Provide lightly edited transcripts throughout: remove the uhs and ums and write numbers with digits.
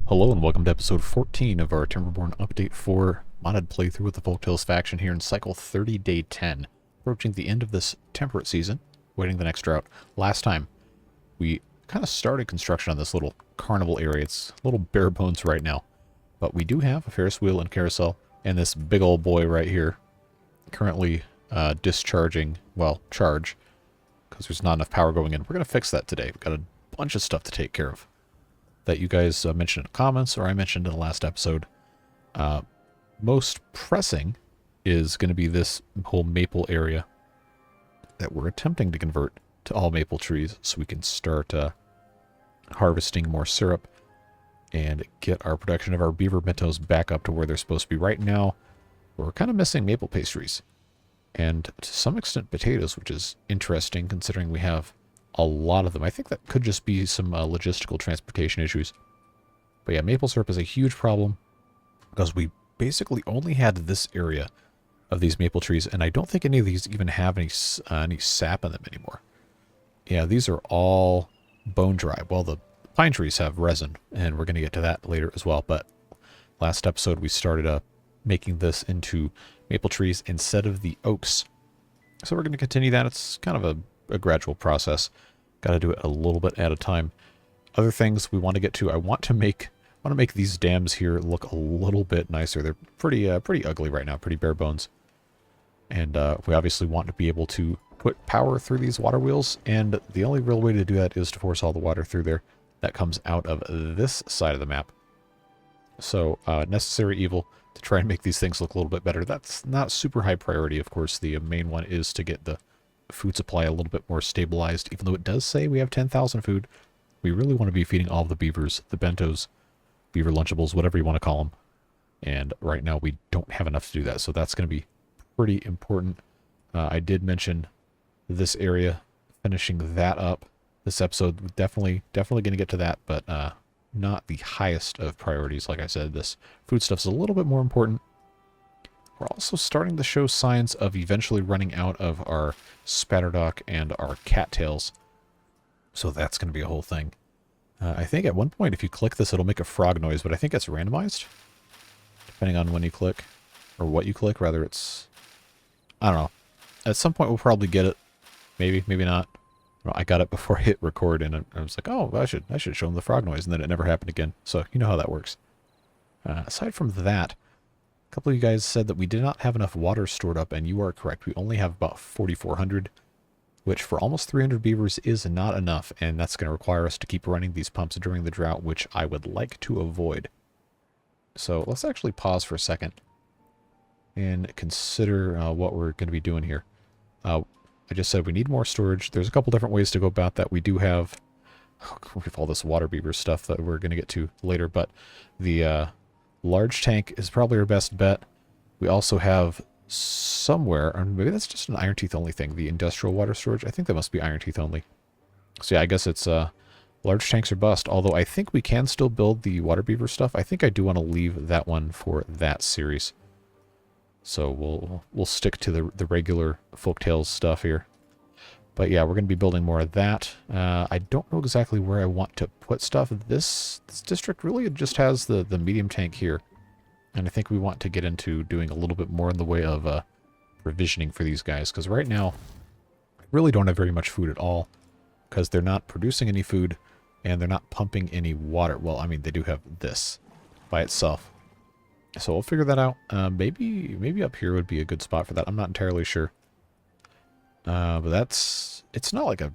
Hello and welcome to episode 14 of our Timberborn Update 4 modded playthrough with the Folktales faction here in cycle 30 day 10. Approaching the end of this temperate season, waiting the next drought. Last time, we kind of started construction on this little carnival area. It's a little bare bones right now. But we do have a Ferris wheel and carousel, and this big old boy right here, currently discharging, well, charge, because there's not enough power going in. We're going to fix that today. We've got a bunch of stuff to take care of that you guys mentioned in the comments, or I mentioned in the last episode. Most pressing is going to be this whole maple area that we're attempting to convert to all maple trees so we can start harvesting more syrup and get our production of our beaver minnows back up to where they're supposed to be. Right now, we're kind of missing maple pastries and to some extent potatoes, which is interesting considering we have a lot of them. I think that could just be some logistical transportation issues. But yeah, maple syrup is a huge problem because we basically only had this area of these maple trees, and I don't think any of these even have any sap in them anymore. Yeah, these are all bone dry. Well, the pine trees have resin, and we're going to get to that later as well. But last episode we started making this into maple trees instead of the oaks. So we're going to continue that. It's kind of a gradual process. Got to do it a little bit at a time. Other things we want to get to, I want to make these dams here look a little bit nicer. They're pretty ugly right now, pretty bare bones. And we obviously want to be able to put power through these water wheels, and the only real way to do that is to force all the water through there. That comes out of this side of the map. So necessary evil to try and make these things look a little bit better. That's not super high priority, of course. The main one is to get the food supply a little bit more stabilized. Even though it does say we have 10,000 food, we really want to be feeding all the beavers, the bentos, beaver lunchables, whatever you want to call them. And right now we don't have enough to do that, so that's going to be pretty important. I did mention this area, finishing that up. This episode, definitely going to get to that, but not the highest of priorities. Like I said, this food stuff's a little bit more important. We're also starting to show signs of eventually running out of our spatterdock and our cattails. So that's going to be a whole thing. I think at one point if you click this it'll make a frog noise, but I think it's randomized. Depending on when you click, or what you click, rather. It's, I don't know. At some point we'll probably get it. Maybe, maybe not. Well, I got it before I hit record and I was like, oh, I should show them the frog noise, and then it never happened again. So you know how that works. Aside from that, a couple of you guys said that we did not have enough water stored up, and you are correct. We only have about 4,400, which for almost 300 beavers is not enough, and that's going to require us to keep running these pumps during the drought, which I would like to avoid. So let's actually pause for a second and consider what we're going to be doing here. I just said we need more storage. There's a couple different ways to go about that. We do have, we have all this water beaver stuff that we're going to get to later, but the large tank is probably our best bet. We also have somewhere, or maybe that's just an Iron Teeth only thing, the industrial water storage. I think that must be Iron Teeth only. So yeah, I guess it's large tanks are bust, although I think we can still build the water beaver stuff. I think I do want to leave that one for that series. So we'll stick to the regular Folktales stuff here. But yeah, we're going to be building more of that. I don't know exactly where I want to put stuff. This district really just has the medium tank here. And I think we want to get into doing a little bit more in the way of provisioning for these guys. Because right now, I really don't have very much food at all. Because they're not producing any food, and they're not pumping any water. Well, I mean, they do have this by itself. So we'll figure that out. Maybe up here would be a good spot for that. I'm not entirely sure. But it's not like a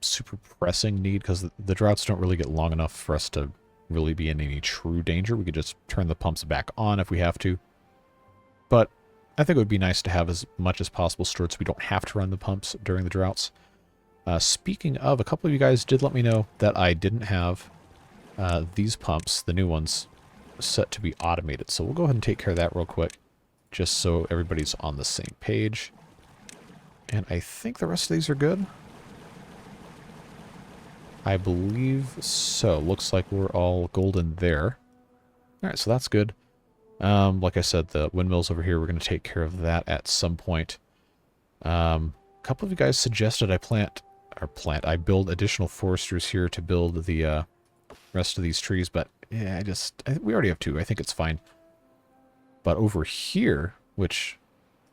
super pressing need, because the droughts don't really get long enough for us to really be in any true danger. We could just turn the pumps back on if we have to. But I think it would be nice to have as much as possible stored so we don't have to run the pumps during the droughts. Speaking of, a couple of you guys did let me know that I didn't have these pumps, the new ones, set to be automated. So we'll go ahead and take care of that real quick, just so everybody's on the same page. And I think the rest of these are good. I believe so. Looks like we're all golden there. Alright, so that's good. Like I said, the windmills over here, we're going to take care of that at some point. A couple of you guys suggested I build additional foresters here to build the rest of these trees, but Yeah, we already have 2. I think it's fine. But over here, which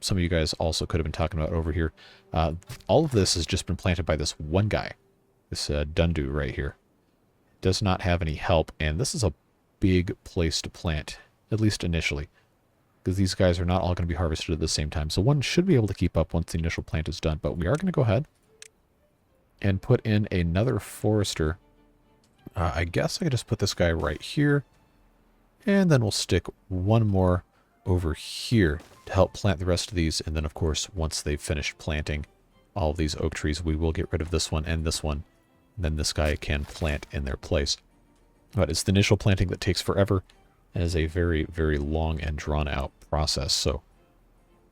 some of you guys also could have been talking about over here, all of this has just been planted by this one guy. This Dundu right here. Does not have any help, and this is a big place to plant, at least initially. Because these guys are not all going to be harvested at the same time. So one should be able to keep up once the initial plant is done. But we are going to go ahead and put in another forester. I guess I could just put this guy right here. And then we'll stick one more over here to help plant the rest of these. And then, of course, once they've finished planting all of these oak trees, we will get rid of this one and this one. And then this guy can plant in their place. But it's the initial planting that takes forever. And is a very, very long and drawn-out process. So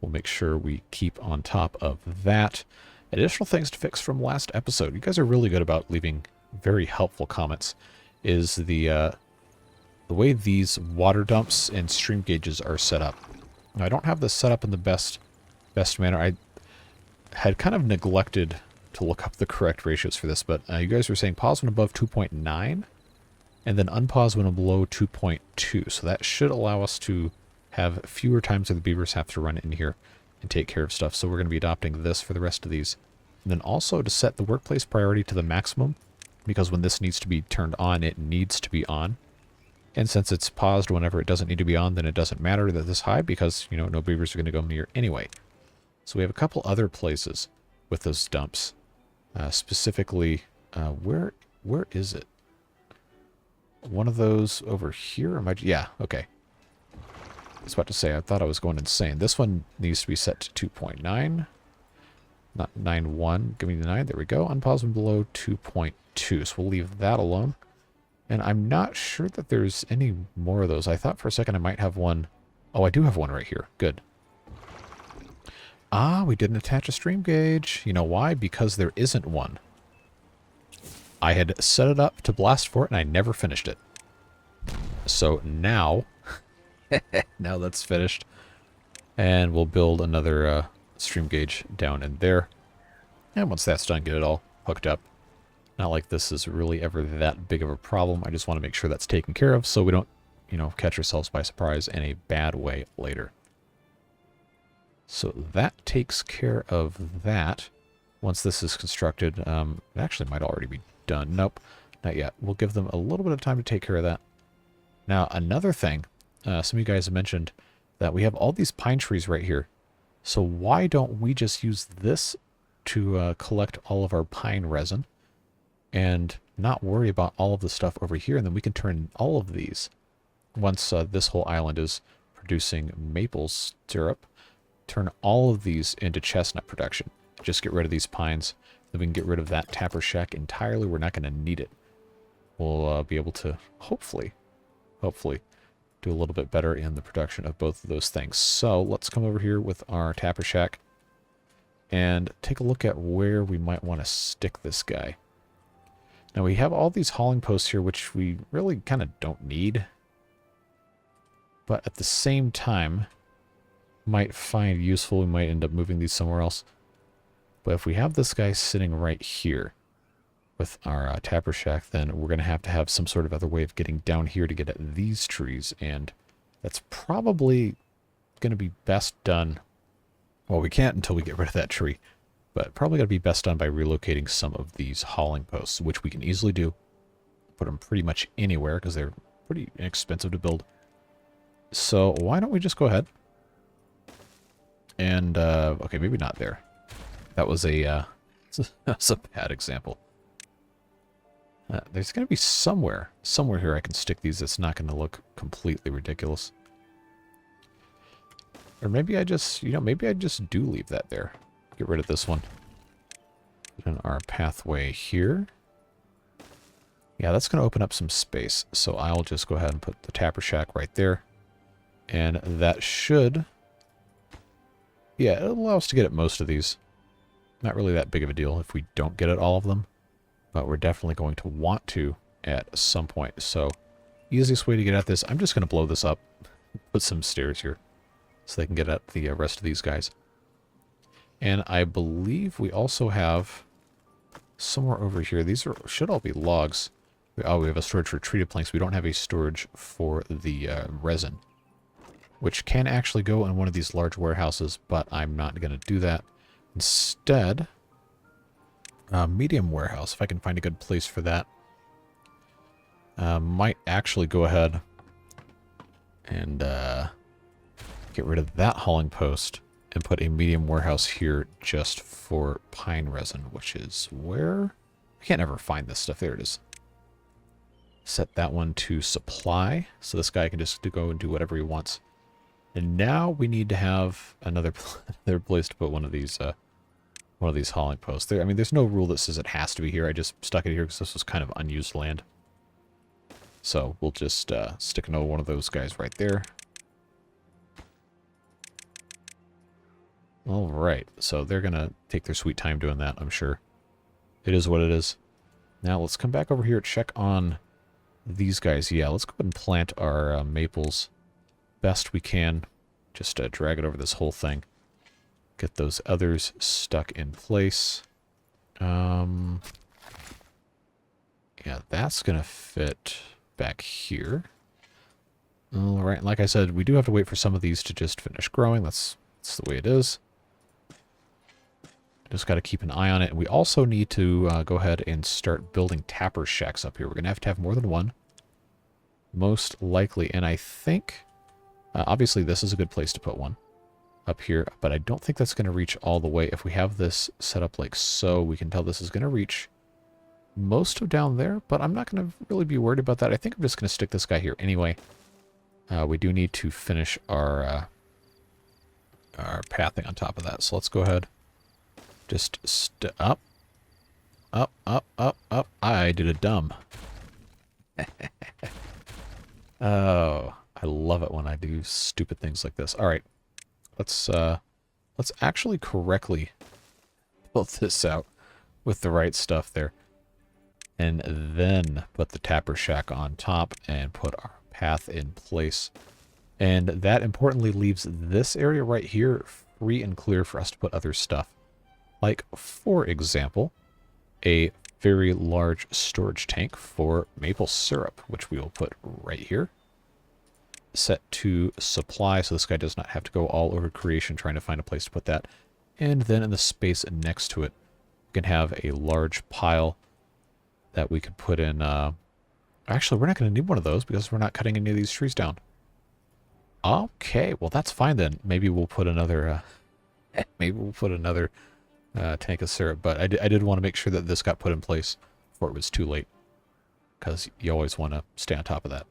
we'll make sure we keep on top of that. Additional things to fix from last episode. You guys are really good about leaving very helpful comments. Is the way these water dumps and stream gauges are set up. Now, I don't have this set up in the best manner. I had kind of neglected to look up the correct ratios for this, but you guys were saying pause when above 2.9 and then unpause when below 2.2. So that should allow us to have fewer times where the beavers have to run in here and take care of stuff. So we're going to be adopting this for the rest of these. And then also to set the workplace priority to the maximum, because when this needs to be turned on, it needs to be on. And since it's paused whenever it doesn't need to be on, then it doesn't matter that this high because, you know, no beavers are going to go near anyway. So we have a couple other places with those dumps. Specifically, where is it? One of those over here? Am I? Yeah, okay. I was about to say, I thought I was going insane. This one needs to be set to 2.9. Not 9.1. Give me the 9. There we go. Unpause when below 2.2. So we'll leave that alone. And I'm not sure that there's any more of those. I thought for a second I might have one. Oh, I do have one right here. Good. Ah, we didn't attach a stream gauge. You know why? Because there isn't one. I had set it up to blast for it, and I never finished it. So now, now that's finished. And we'll build another stream gauge down in there. And once that's done, get it all hooked up. Not like this is really ever that big of a problem. I just want to make sure that's taken care of so we don't, you know, catch ourselves by surprise in a bad way later. So that takes care of that. Once this is constructed, it actually might already be done. Nope, not yet. We'll give them a little bit of time to take care of that. Now, another thing, some of you guys have mentioned that we have all these pine trees right here. So why don't we just use this to collect all of our pine resin and not worry about all of the stuff over here, and then we can turn all of these, once this whole island is producing maple syrup, turn all of these into chestnut production. Just get rid of these pines. Then we can get rid of that tapper shack entirely. We're not going to need it. We'll be able to, hopefully, do a little bit better in the production of both of those things. So let's come over here with our tapper shack and take a look at where we might want to stick this guy. Now we have all these hauling posts here, which we really kind of don't need. But at the same time, might find useful. We might end up moving these somewhere else. But if we have this guy sitting right here with our tapper shack, then we're going to have some sort of other way of getting down here to get at these trees. And that's probably going to be best done. Well, we can't until we get rid of that tree. But probably going to be best done by relocating some of these hauling posts, which we can easily do. Put them pretty much anywhere because they're pretty inexpensive to build. So why don't we just go ahead and, okay, maybe not there. That was that's a bad example. There's going to be somewhere here I can stick these that's not going to look completely ridiculous. Or maybe I just, maybe I just do leave that there. Get rid of this one. Put in our pathway here. Yeah, that's going to open up some space. So I'll just go ahead and put the tapper shack right there. And that should, yeah, it'll allow us to get at most of these. Not really that big of a deal if we don't get at all of them. But we're definitely going to want to at some point. So, easiest way to get at this, I'm just going to blow this up. Put some stairs here so they can get at the rest of these guys. And I believe we also have somewhere over here. These should all be logs. Oh, we have a storage for treated planks. We don't have a storage for the resin, which can actually go in one of these large warehouses, but I'm not going to do that. Instead, medium warehouse, if I can find a good place for that. Might actually go ahead and get rid of that hauling post and put a medium warehouse here just for pine resin, which is where... I can't ever find this stuff. There it is. Set that one to supply, so this guy can just go and do whatever he wants. And now we need to have another place to put one of these hauling posts. There, I mean, there's no rule that says it has to be here. I just stuck it here because this was kind of unused land. So we'll just stick another one of those guys right there. All right, so they're gonna take their sweet time doing that, I'm sure. It is what it is. Now let's come back over here, check on these guys. Yeah, let's go ahead and plant our maples best we can. Just drag it over this whole thing. Get those others stuck in place. Yeah, that's going to fit back here. All right, like I said, we do have to wait for some of these to just finish growing. That's the way it is. Just got to keep an eye on it. And we also need to go ahead and start building tapper shacks up here. We're going to have more than one. Most likely. And I think, obviously this is a good place to put one up here. But I don't think that's going to reach all the way. If we have this set up like so, we can tell this is going to reach most of down there. But I'm not going to really be worried about that. I think I'm just going to stick this guy here anyway. We do need to finish our pathing on top of that. So let's go ahead. Just up. I did a dumb. Oh, I love it when I do stupid things like this. All right, let's actually correctly build this out with the right stuff there, and then put the tapper shack on top and put our path in place. And that importantly leaves this area right here free and clear for us to put other stuff. Like, for example, a very large storage tank for maple syrup, which we will put right here. Set to supply, so this guy does not have to go all over creation trying to find a place to put that. And then in the space next to it, we can have a large pile that we could put in... Actually, we're not going to need one of those because we're not cutting any of these trees down. Okay, well that's fine then. Maybe we'll put another... tank of syrup, but I did want to make sure that this got put in place before it was too late, because you always want to stay on top of that.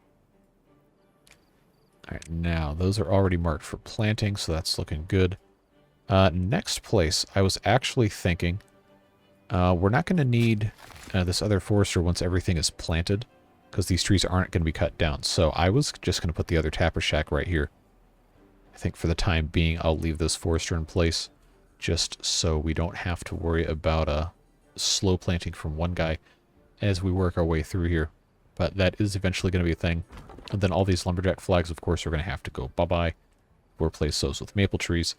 All right, now those are already marked for planting, so that's looking good. Next place, I was actually thinking we're not going to need this other forester once everything is planted, because these trees aren't going to be cut down. So I was just going to put the other tapper shack right here. I think for the time being, I'll leave this forester in place, just so we don't have to worry about slow planting from one guy as we work our way through here. But that is eventually going to be a thing. And then all these lumberjack flags, of course, are going to have to go bye-bye. We'll replace those with maple trees.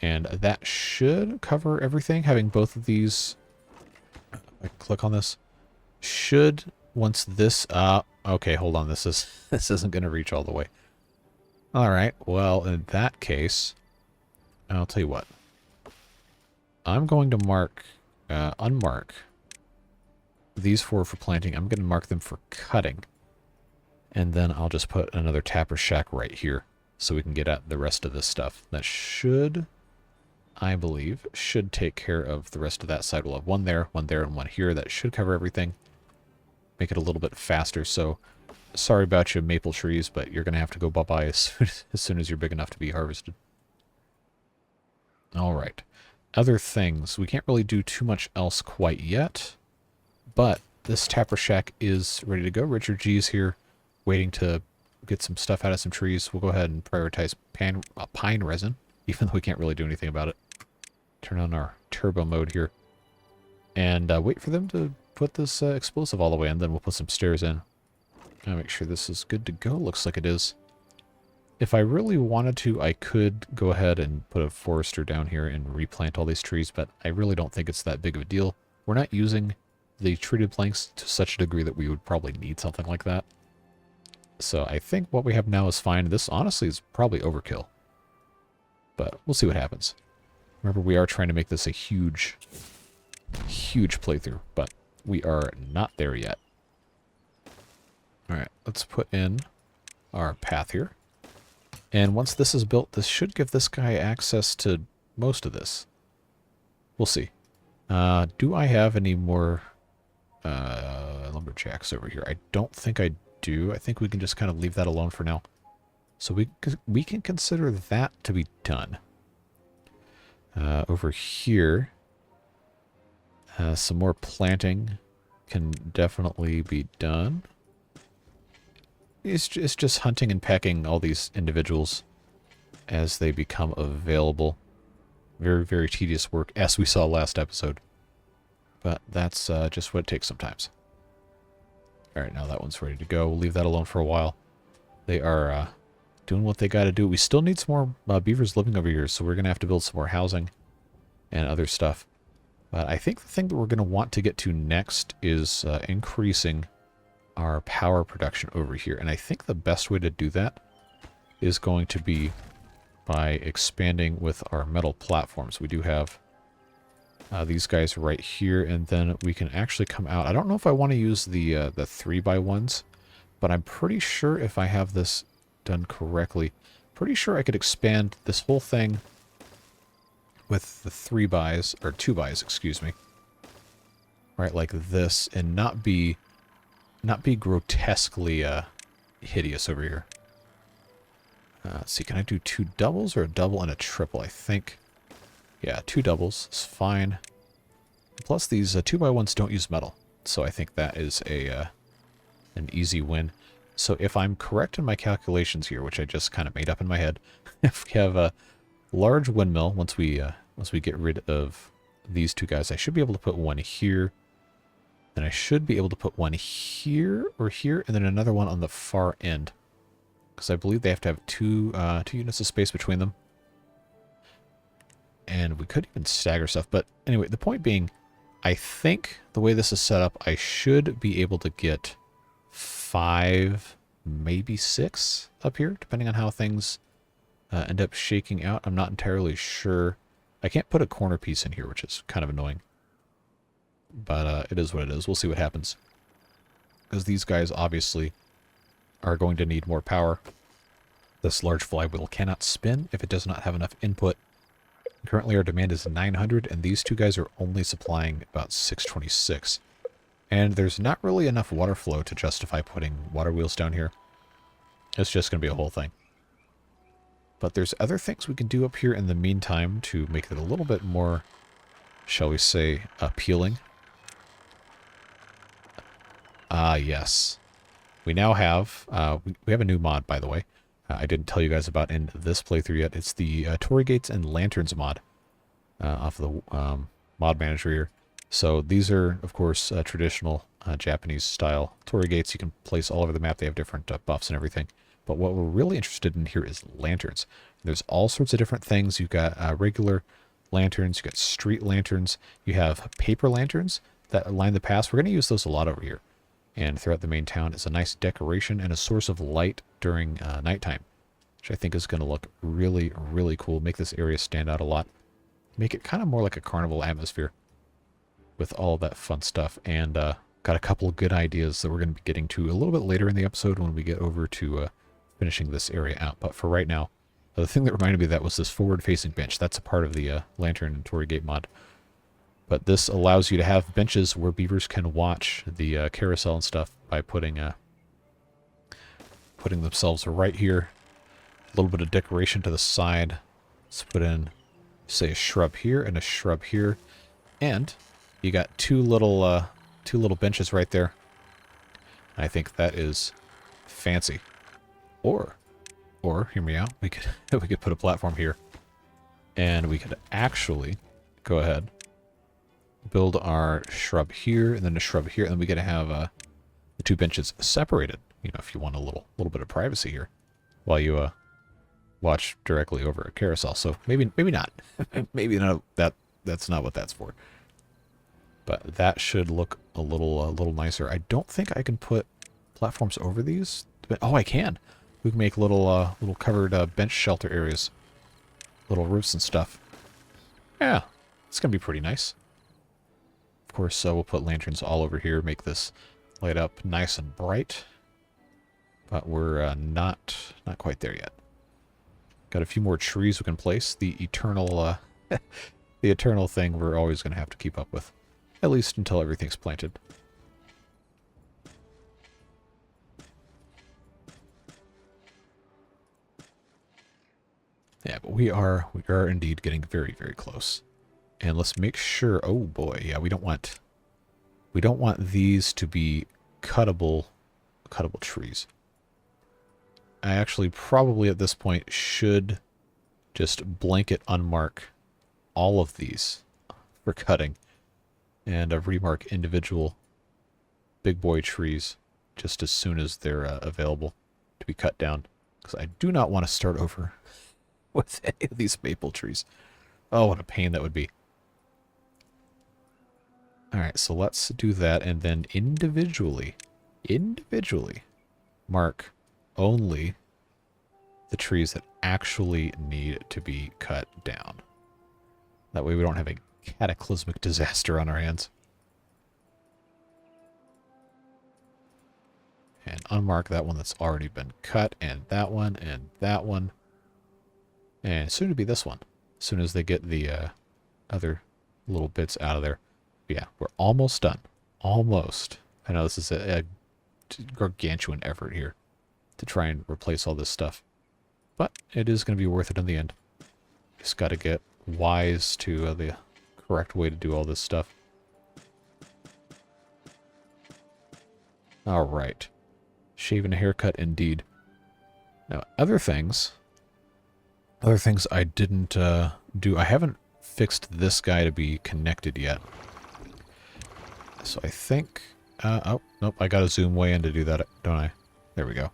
And that should cover everything. Having both of these... I click on this. Should, once this... okay, hold on. This isn't going to reach all the way. Alright, well, in that case... I'll tell you what. I'm going to unmark these four for planting. I'm going to mark them for cutting. And then I'll just put another tapper shack right here so we can get at the rest of this stuff. That should, I believe, should take care of the rest of that side. We'll have one there, and one here. That should cover everything. Make it a little bit faster. So, sorry about you, maple trees, but you're going to have to go bye-bye as soon as you're big enough to be harvested. All right. Other things. We can't really do too much else quite yet, but this tapper shack is ready to go. Richard G's here waiting to get some stuff out of some trees. We'll go ahead and prioritize pine resin, even though we can't really do anything about it. Turn on our turbo mode here and wait for them to put this explosive all the way in. Then we'll put some stairs in. I'll make sure this is good to go. Looks like it is. If I really wanted to, I could go ahead and put a forester down here and replant all these trees, but I really don't think it's that big of a deal. We're not using the treated planks to such a degree that we would probably need something like that. So I think what we have now is fine. This honestly is probably overkill. But we'll see what happens. Remember, we are trying to make this a huge, huge playthrough, but we are not there yet. Alright, let's put in our path here. And once this is built, this should give this guy access to most of this. We'll see. Do I have any more lumberjacks over here? I don't think I do. I think we can just kind of leave that alone for now. So we can consider that to be done. Over here, some more planting can definitely be done. It's just hunting and pecking all these individuals as they become available. Very, very tedious work, as we saw last episode. But that's just what it takes sometimes. Alright, now that one's ready to go. We'll leave that alone for a while. They are doing what they got to do. We still need some more beavers living over here, so we're going to have to build some more housing and other stuff. But I think the thing that we're going to want to get to next is increasing our power production over here. And I think the best way to do that is going to be by expanding with our metal platforms. We do have these guys right here, and then we can actually come out. I don't know if I want to use the 3x1s, but I'm pretty sure if I have this done correctly, pretty sure I could expand this whole thing with the 3x, or 2x, excuse me. Right, like this, and not be grotesquely hideous over here. Let's see, can I do 2 doubles or a double and a triple? I think, yeah, 2 doubles is fine. Plus, these 2x1s don't use metal, so I think that is an easy win. So if I'm correct in my calculations here, which I just kind of made up in my head, if we have a large windmill, once we get rid of these 2 guys, I should be able to put one here. And I should be able to put one here or here, and then another one on the far end. Because I believe they have to have two units of space between them. And we could even stagger stuff. But anyway, the point being, I think the way this is set up, I should be able to get 5, maybe 6 up here, depending on how things end up shaking out. I'm not entirely sure. I can't put a corner piece in here, which is kind of annoying. But it is what it is. We'll see what happens. Because these guys obviously are going to need more power. This large flywheel cannot spin if it does not have enough input. Currently our demand is 900, and these 2 guys are only supplying about 626. And there's not really enough water flow to justify putting water wheels down here. It's just going to be a whole thing. But there's other things we can do up here in the meantime to make it a little bit more, shall we say, appealing. Yes. We now have, we have a new mod, by the way. I didn't tell you guys about in this playthrough yet. It's the Torii Gates and Lanterns mod off of the mod manager here. So these are, of course, traditional Japanese-style Torii Gates. You can place all over the map. They have different buffs and everything. But what we're really interested in here is lanterns. There's all sorts of different things. You've got regular lanterns. You've got street lanterns. You have paper lanterns that line the paths. We're going to use those a lot over here. And throughout the main town is a nice decoration and a source of light during nighttime, which I think is going to look really, really cool. Make this area stand out a lot. Make it kind of more like a carnival atmosphere with all that fun stuff. And got a couple of good ideas that we're going to be getting to a little bit later in the episode when we get over to finishing this area out. But for right now, the thing that reminded me of that was this forward-facing bench. That's a part of the Lantern and Torii Gate mod. But this allows you to have benches where beavers can watch the carousel and stuff by putting themselves right here. A little bit of decoration to the side. Let's put in, say, a shrub here and a shrub here. And you got two little benches right there. I think that is fancy. Or hear me out. We could put a platform here, and we could actually go ahead, build our shrub here, and then a shrub here, and then we could have the 2 benches separated. You know, if you want a little bit of privacy here, while you watch directly over a carousel. So maybe not. Maybe not. That's not what that's for. But that should look a little nicer. I don't think I can put platforms over these. But, oh, I can. We can make little covered bench shelter areas. Little roofs and stuff. Yeah, it's going to be pretty nice. Of course, we'll put lanterns all over here, make this light up nice and bright. But we're not quite there yet. Got a few more trees we can place. The eternal, the eternal thing we're always going to have to keep up with. At least until everything's planted. Yeah, but we are indeed getting very, very close. And let's make sure, oh boy, yeah, we don't want these to be cuttable trees. I actually probably at this point should just blanket unmark all of these for cutting and remark individual big boy trees just as soon as they're available to be cut down, because I do not want to start over with any of these maple trees. Oh, what a pain that would be. Alright, so let's do that, and then individually mark only the trees that actually need to be cut down. That way we don't have a cataclysmic disaster on our hands. And unmark that one that's already been cut, and that one, and that one. And soon to be this one. As soon as they get the other little bits out of there. But yeah, we're almost done. Almost. I know this is a gargantuan effort here to try and replace all this stuff. But it is going to be worth it in the end. Just got to get wise to the correct way to do all this stuff. Alright. Shave and a haircut indeed. Now, other things I didn't do. I haven't fixed this guy to be connected yet. So I think... oh, nope, I gotta zoom way in to do that, don't I? There we go.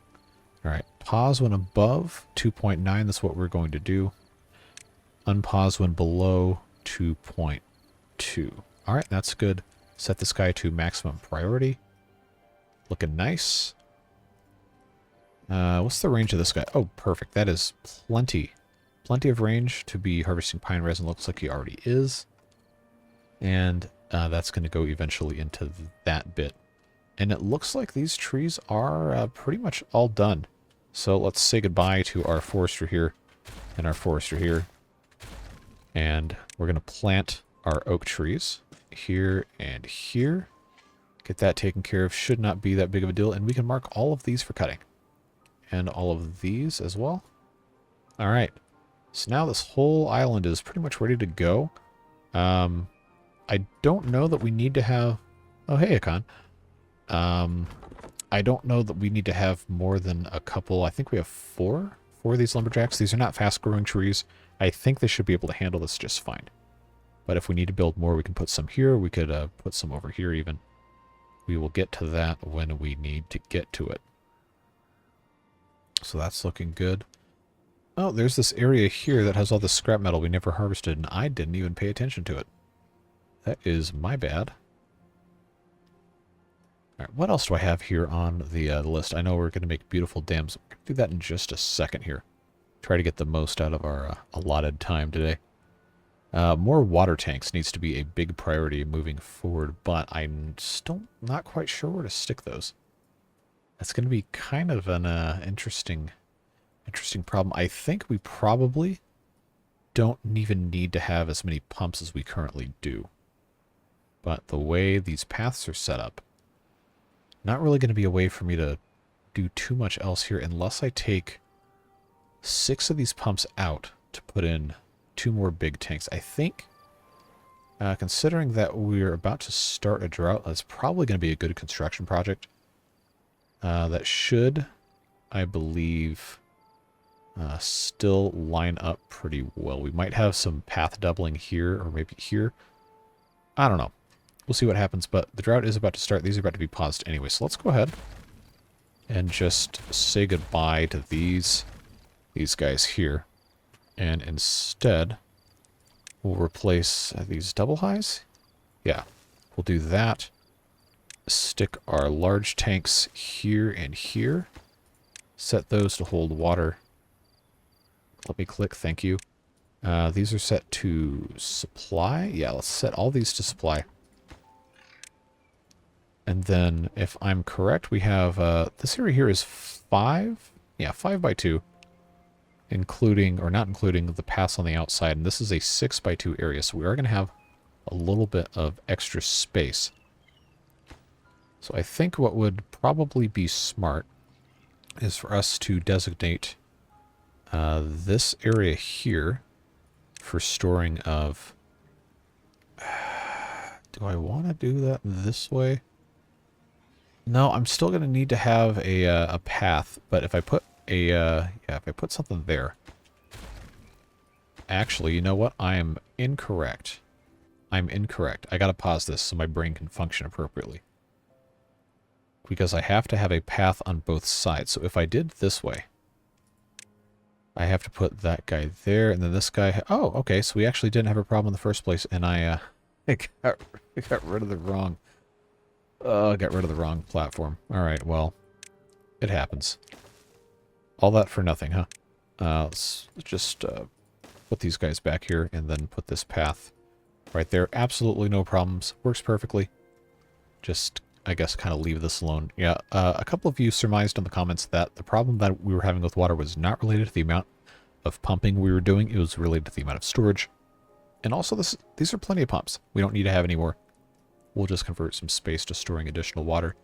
Alright, pause when above 2.9, that's what we're going to do. Unpause when below 2.2. Alright, that's good. Set this guy to maximum priority. Looking nice. What's the range of this guy? Oh, perfect. That is plenty. Plenty of range to be harvesting pine resin. Looks like he already is. And that's going to go eventually into that bit. And it looks like these trees are pretty much all done. So let's say goodbye to our forester here and our forester here. And we're going to plant our oak trees here and here. Get that taken care of. Should not be that big of a deal. And we can mark all of these for cutting. And all of these as well. All right. So now this whole island is pretty much ready to go. I don't know that we need to have... Oh, hey, Akon. I don't know that we need to have more than a couple. I think we have four of these lumberjacks. These are not fast-growing trees. I think they should be able to handle this just fine. But if we need to build more, we can put some here. We could put some over here even. We will get to that when we need to get to it. So that's looking good. Oh, there's this area here that has all the scrap metal we never harvested, and I didn't even pay attention to it. That is my bad. Alright, what else do I have here on the list? I know we're going to make beautiful dams. We're going to do that in just a second here. Try to get the most out of our allotted time today. More water tanks needs to be a big priority moving forward, but I'm still not quite sure where to stick those. That's going to be kind of an interesting problem. I think we probably don't even need to have as many pumps as we currently do. But the way these paths are set up, not really going to be a way for me to do too much else here unless I take 6 of these pumps out to put in 2 more big tanks. I think, considering that we're about to start a drought, that's probably going to be a good construction project. That should, I believe, still line up pretty well. We might have some path doubling here or maybe here. I don't know. We'll see what happens, but the drought is about to start. These are about to be paused anyway, so let's go ahead and just say goodbye to these guys here. And instead, we'll replace these double highs. Yeah, we'll do that. Stick our large tanks here and here. Set those to hold water. Let me click, thank you. These are set to supply. Yeah, let's set all these to supply. And then, if I'm correct, we have, this area here is 5? Yeah, 5 by 2. Including, or not including, the pass on the outside. And this is a 6 by 2 area, so we are going to have a little bit of extra space. So I think what would probably be smart is for us to designate this area here for storing of... do I want to do that this way? No, I'm still going to need to have a path, but if I put yeah, if I put something there... Actually, you know what? I am incorrect. I'm incorrect. I gotta pause this so my brain can function appropriately. Because I have to have a path on both sides. So if I did this way, I have to put that guy there, and then this guy... Oh, okay, so we actually didn't have a problem in the first place, and I got rid of the wrong... got rid of the wrong platform. Alright, well, it happens. All that for nothing, huh? Let's just put these guys back here, and then put this path right there. Absolutely no problems. Works perfectly. Just, I guess, kind of leave this alone. Yeah, a couple of you surmised in the comments that the problem that we were having with water was not related to the amount of pumping we were doing. It was related to the amount of storage. And also, these are plenty of pumps. We don't need to have any more. We'll just convert some space to storing additional water.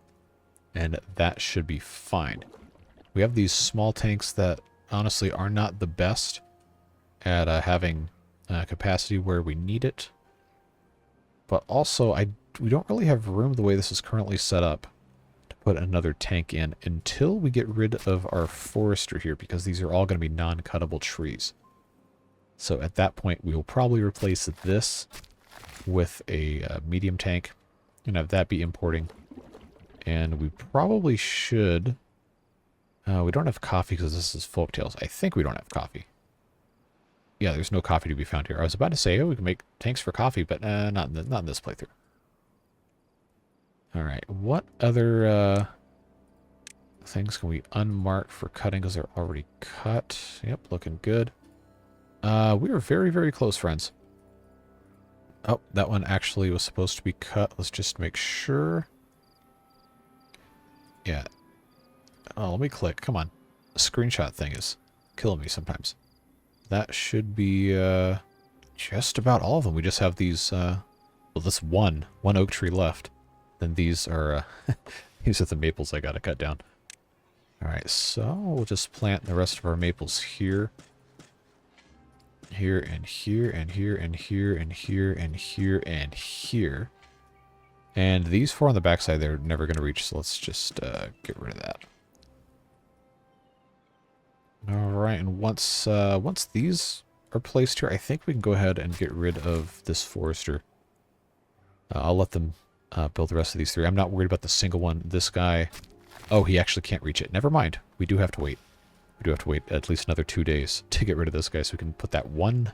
And that should be fine. We have these small tanks that, honestly, are not the best at having capacity where we need it. But also, we don't really have room the way this is currently set up to put another tank in until we get rid of our forester here, because these are all going to be non-cuttable trees. So at that point, we will probably replace this with a medium tank and have that be importing. And we probably should... we don't have coffee because this is folktales. I think we don't have coffee. Yeah, there's no coffee to be found here. I was about to say, oh, we can make tanks for coffee, but not in this playthrough. Alright, what other things can we unmark for cutting because they're already cut? Yep, looking good. We are very, very close, friends. Oh, that one actually was supposed to be cut. Let's just make sure. Yeah. Oh, let me click. Come on. The screenshot thing is killing me sometimes. That should be just about all of them. We just have these, well, this one oak tree left. Then these are, these are the maples I gotta cut down. Alright, so we'll just plant the rest of our maples here. Here, and here, and here, and here, and here, and here, and here. And these four on the backside, they're never going to reach, so let's just get rid of that. Alright, and once these are placed here, I think we can go ahead and get rid of this forester. I'll let them build the rest of these three. I'm not worried about the single one. This guy... Oh, he actually can't reach it. Never mind. We do have to wait. We do have to wait at least another 2 days to get rid of this guy so we can put that one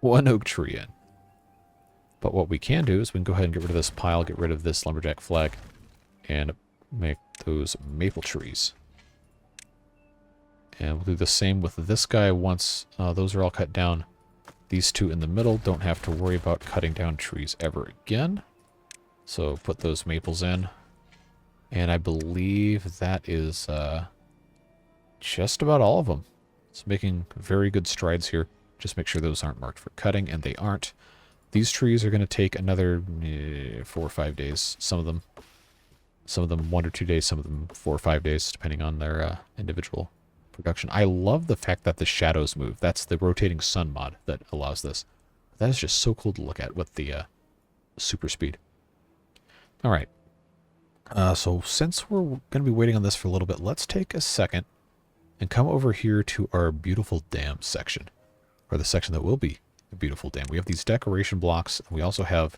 oak tree in. But what we can do is we can go ahead and get rid of this pile, get rid of this lumberjack flag, and make those maple trees. And we'll do the same with this guy once those are all cut down. These two in the middle don't have to worry about cutting down trees ever again. So put those maples in. And I believe that is just about all of them. It's making very good strides here. Just make sure those aren't marked for cutting, and they aren't. These trees are going to take another 4 or 5 days. Some of them 1 or 2 days, some of them 4 or 5 days, depending on their individual production. I love the fact that the shadows move. That's the rotating sun mod that allows this. That is just so cool to look at with the super speed. All right. So since we're going to be waiting on this for a little bit, let's take a second and come over here to our beautiful dam section, or the section that will be a beautiful dam. We have these decoration blocks, and we also have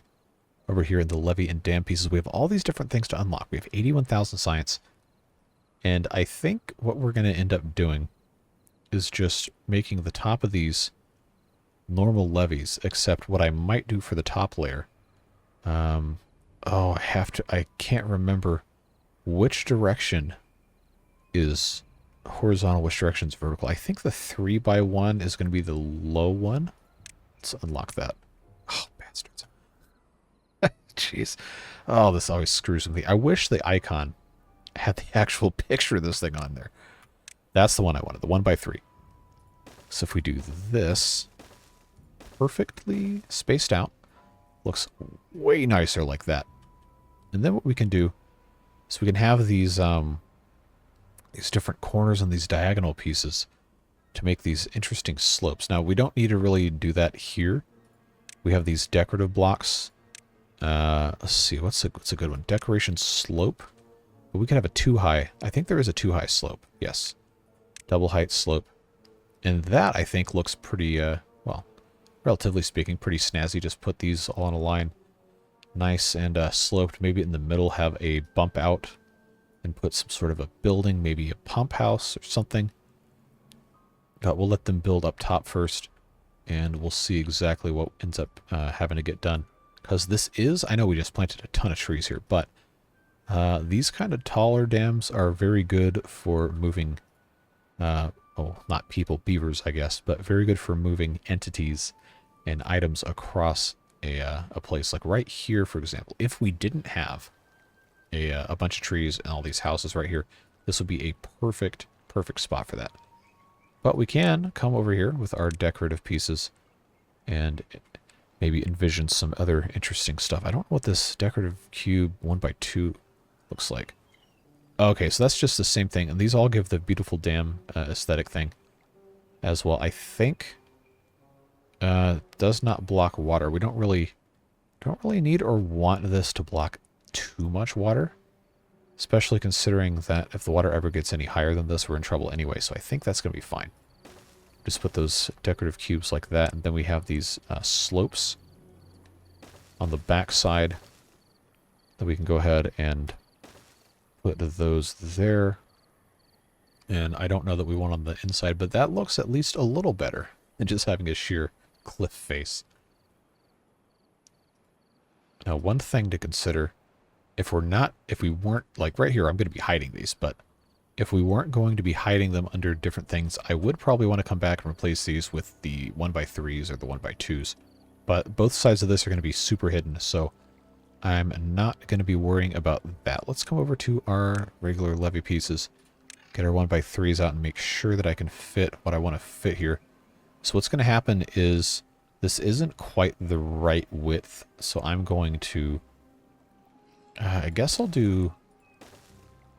over here in the levee and dam pieces, we have all these different things to unlock. We have 81,000 science, and I think what we're going to end up doing is just making the top of these normal levees, except what I might do for the top layer Oh, I can't remember which direction is horizontal, which direction is vertical. I think the 3x1 is going to be the low one. Let's unlock that. Oh, bastards. Jeez. Oh, this always screws with me. I wish the icon had the actual picture of this thing on there. That's the one I wanted, the 1x3. So if we do this, perfectly spaced out, looks way nicer like that. And then what we can do is we can have these different corners and these diagonal pieces to make these interesting slopes. Now, we don't need to really do that here. We have these decorative blocks. Let's see, what's a good one? Decoration slope. But we can have a 2-high. I think there is a 2-high slope. Yes. Double height slope. And that, I think, looks pretty, well, relatively speaking, pretty snazzy. Just put these all on a line. Nice and sloped. Maybe in the middle have a bump out and put some sort of a building, maybe a pump house or something. But we'll let them build up top first, and we'll see exactly what ends up having to get done. Because this is, I know we just planted a ton of trees here, but these kind of taller dams are very good for moving, oh, not people, beavers, I guess, but very good for moving entities and items across a place. Like right here, for example, if we didn't have a bunch of trees and all these houses right here, this would be a perfect spot for that. But we can come over here with our decorative pieces and maybe envision some other interesting stuff. I don't know what this decorative cube 1x2 looks like. Okay, so that's just the same thing, and these all give the beautiful dam aesthetic thing as well. I think does not block water. We don't really need or want this to block too much water, especially considering that if the water ever gets any higher than this, we're in trouble anyway. So I think that's going to be fine. Just put those decorative cubes like that, and then we have these slopes on the back side that we can go ahead and put those there. And I don't know that we want on the inside, but that looks at least a little better than just having a sheer cliff face. Now, one thing to consider, if we weren't, like right here, I'm going to be hiding these, but if we weren't going to be hiding them under different things, I would probably want to come back and replace these with the 1x3s or the 1x2s. But both sides of this are going to be super hidden, so I'm not going to be worrying about that. Let's come over to our regular levee pieces, get our 1x3s out, and make sure that I can fit what I want to fit here. So what's going to happen is this isn't quite the right width, so I'm going to, I guess I'll do,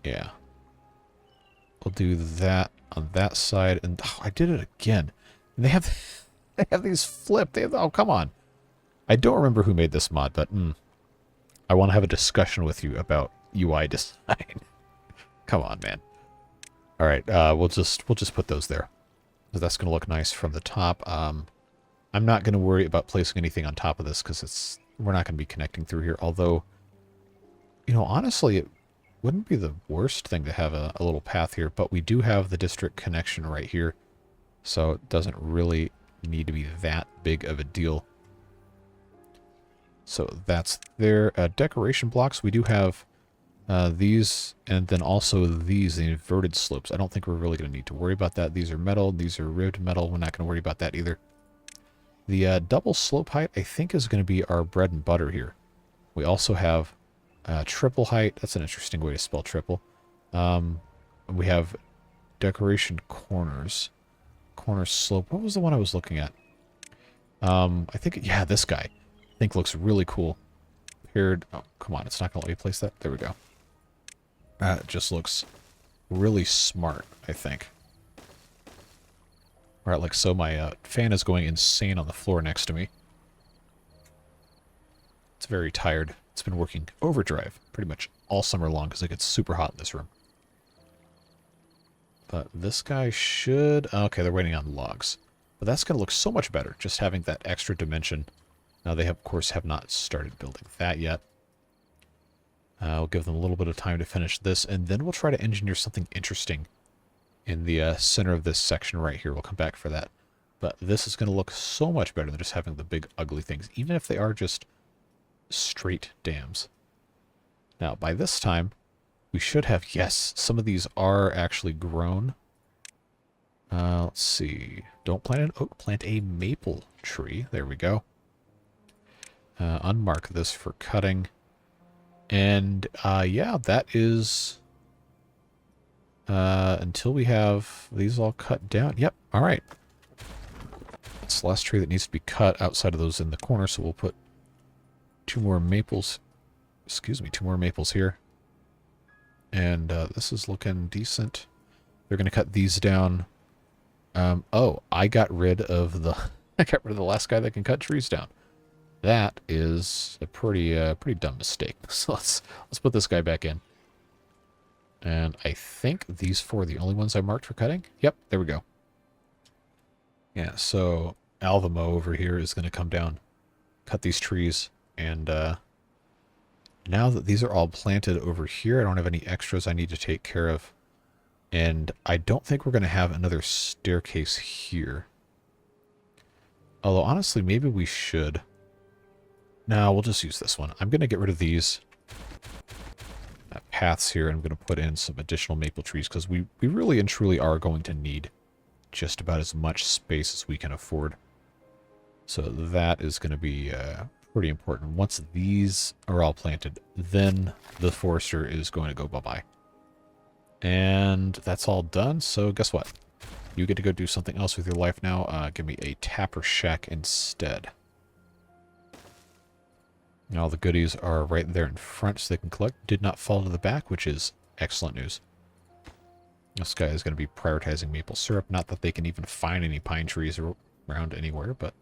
yeah. We'll do that on that side, and oh, I did it again. And they have these flipped. Oh, come on. I don't remember who made this mod, but I want to have a discussion with you about UI design. Come on, man. All right, we'll just put those there. So that's going to look nice from the top. I'm not going to worry about placing anything on top of this because we're not going to be connecting through here. Although, you know, honestly, it wouldn't be the worst thing to have a little path here, but we do have the district connection right here, so it doesn't really need to be that big of a deal. So that's their decoration blocks. We do have these, and then also these, the inverted slopes. I don't think we're really going to need to worry about that. These are metal. These are ribbed metal. We're not going to worry about that either. The double slope height, I think, is going to be our bread and butter here. We also have triple height. That's an interesting way to spell triple. We have decoration corners. Corner slope. What was the one I was looking at? I think, yeah, this guy. I think looks really cool. Paired. Oh, come on. It's not going to let me place that. There we go. That just looks really smart, I think. All right, like so. My fan is going insane on the floor next to me. It's very tired. It's been working overdrive pretty much all summer long because it gets super hot in this room. But this guy should... Okay, they're waiting on logs. But that's going to look so much better, just having that extra dimension. Now, they, of course, have not started building that yet. I'll give them a little bit of time to finish this, and then we'll try to engineer something interesting in the center of this section right here. We'll come back for that. But this is going to look so much better than just having the big, ugly things, even if they are just straight dams. Now, by this time, we should have... Yes, some of these are actually grown. Let's see. Don't plant an oak, plant a maple tree. There we go. Unmark this for cutting. And, yeah, that is... until we have these all cut down. Yep, all right. That's the last tree that needs to be cut outside of those in the corner, so we'll put two more maples here. And this is looking decent. They're going to cut these down. Oh, I got rid of the last guy that can cut trees down. That is a pretty dumb mistake. So let's put this guy back in. And I think these four are the only ones I marked for cutting. Yep, there we go. Yeah, so Alvamo over here is going to come down, cut these trees, and now that these are all planted over here, I don't have any extras I need to take care of. And I don't think we're going to have another staircase here. Although, honestly, maybe we should. No, we'll just use this one. I'm going to get rid of these paths here, and I'm going to put in some additional maple trees, because we really and truly are going to need just about as much space as we can afford. So that is going to be pretty important. Once these are all planted, then the forester is going to go bye-bye. And that's all done, so guess what? You get to go do something else with your life now. Give me a tapper shack instead. Now all the goodies are right there in front so they can collect. Did not fall to the back, which is excellent news. This guy is going to be prioritizing maple syrup. Not that they can even find any pine trees around anywhere, but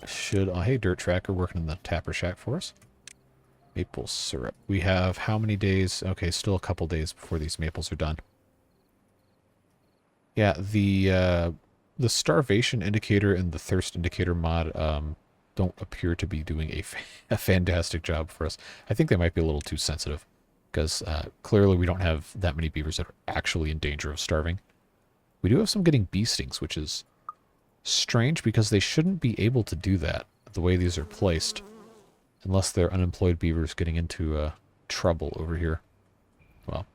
should... Oh, hey, Dirttracker working in the tapper shack for us. Maple syrup. We have how many days? Okay, still a couple days before these maples are done. Yeah, the starvation indicator and the thirst indicator mod don't appear to be doing a fantastic job for us. I think they might be a little too sensitive, because clearly we don't have that many beavers that are actually in danger of starving. We do have some getting bee stings, which is strange, because they shouldn't be able to do that the way these are placed, unless they're unemployed beavers getting into trouble over here. Well,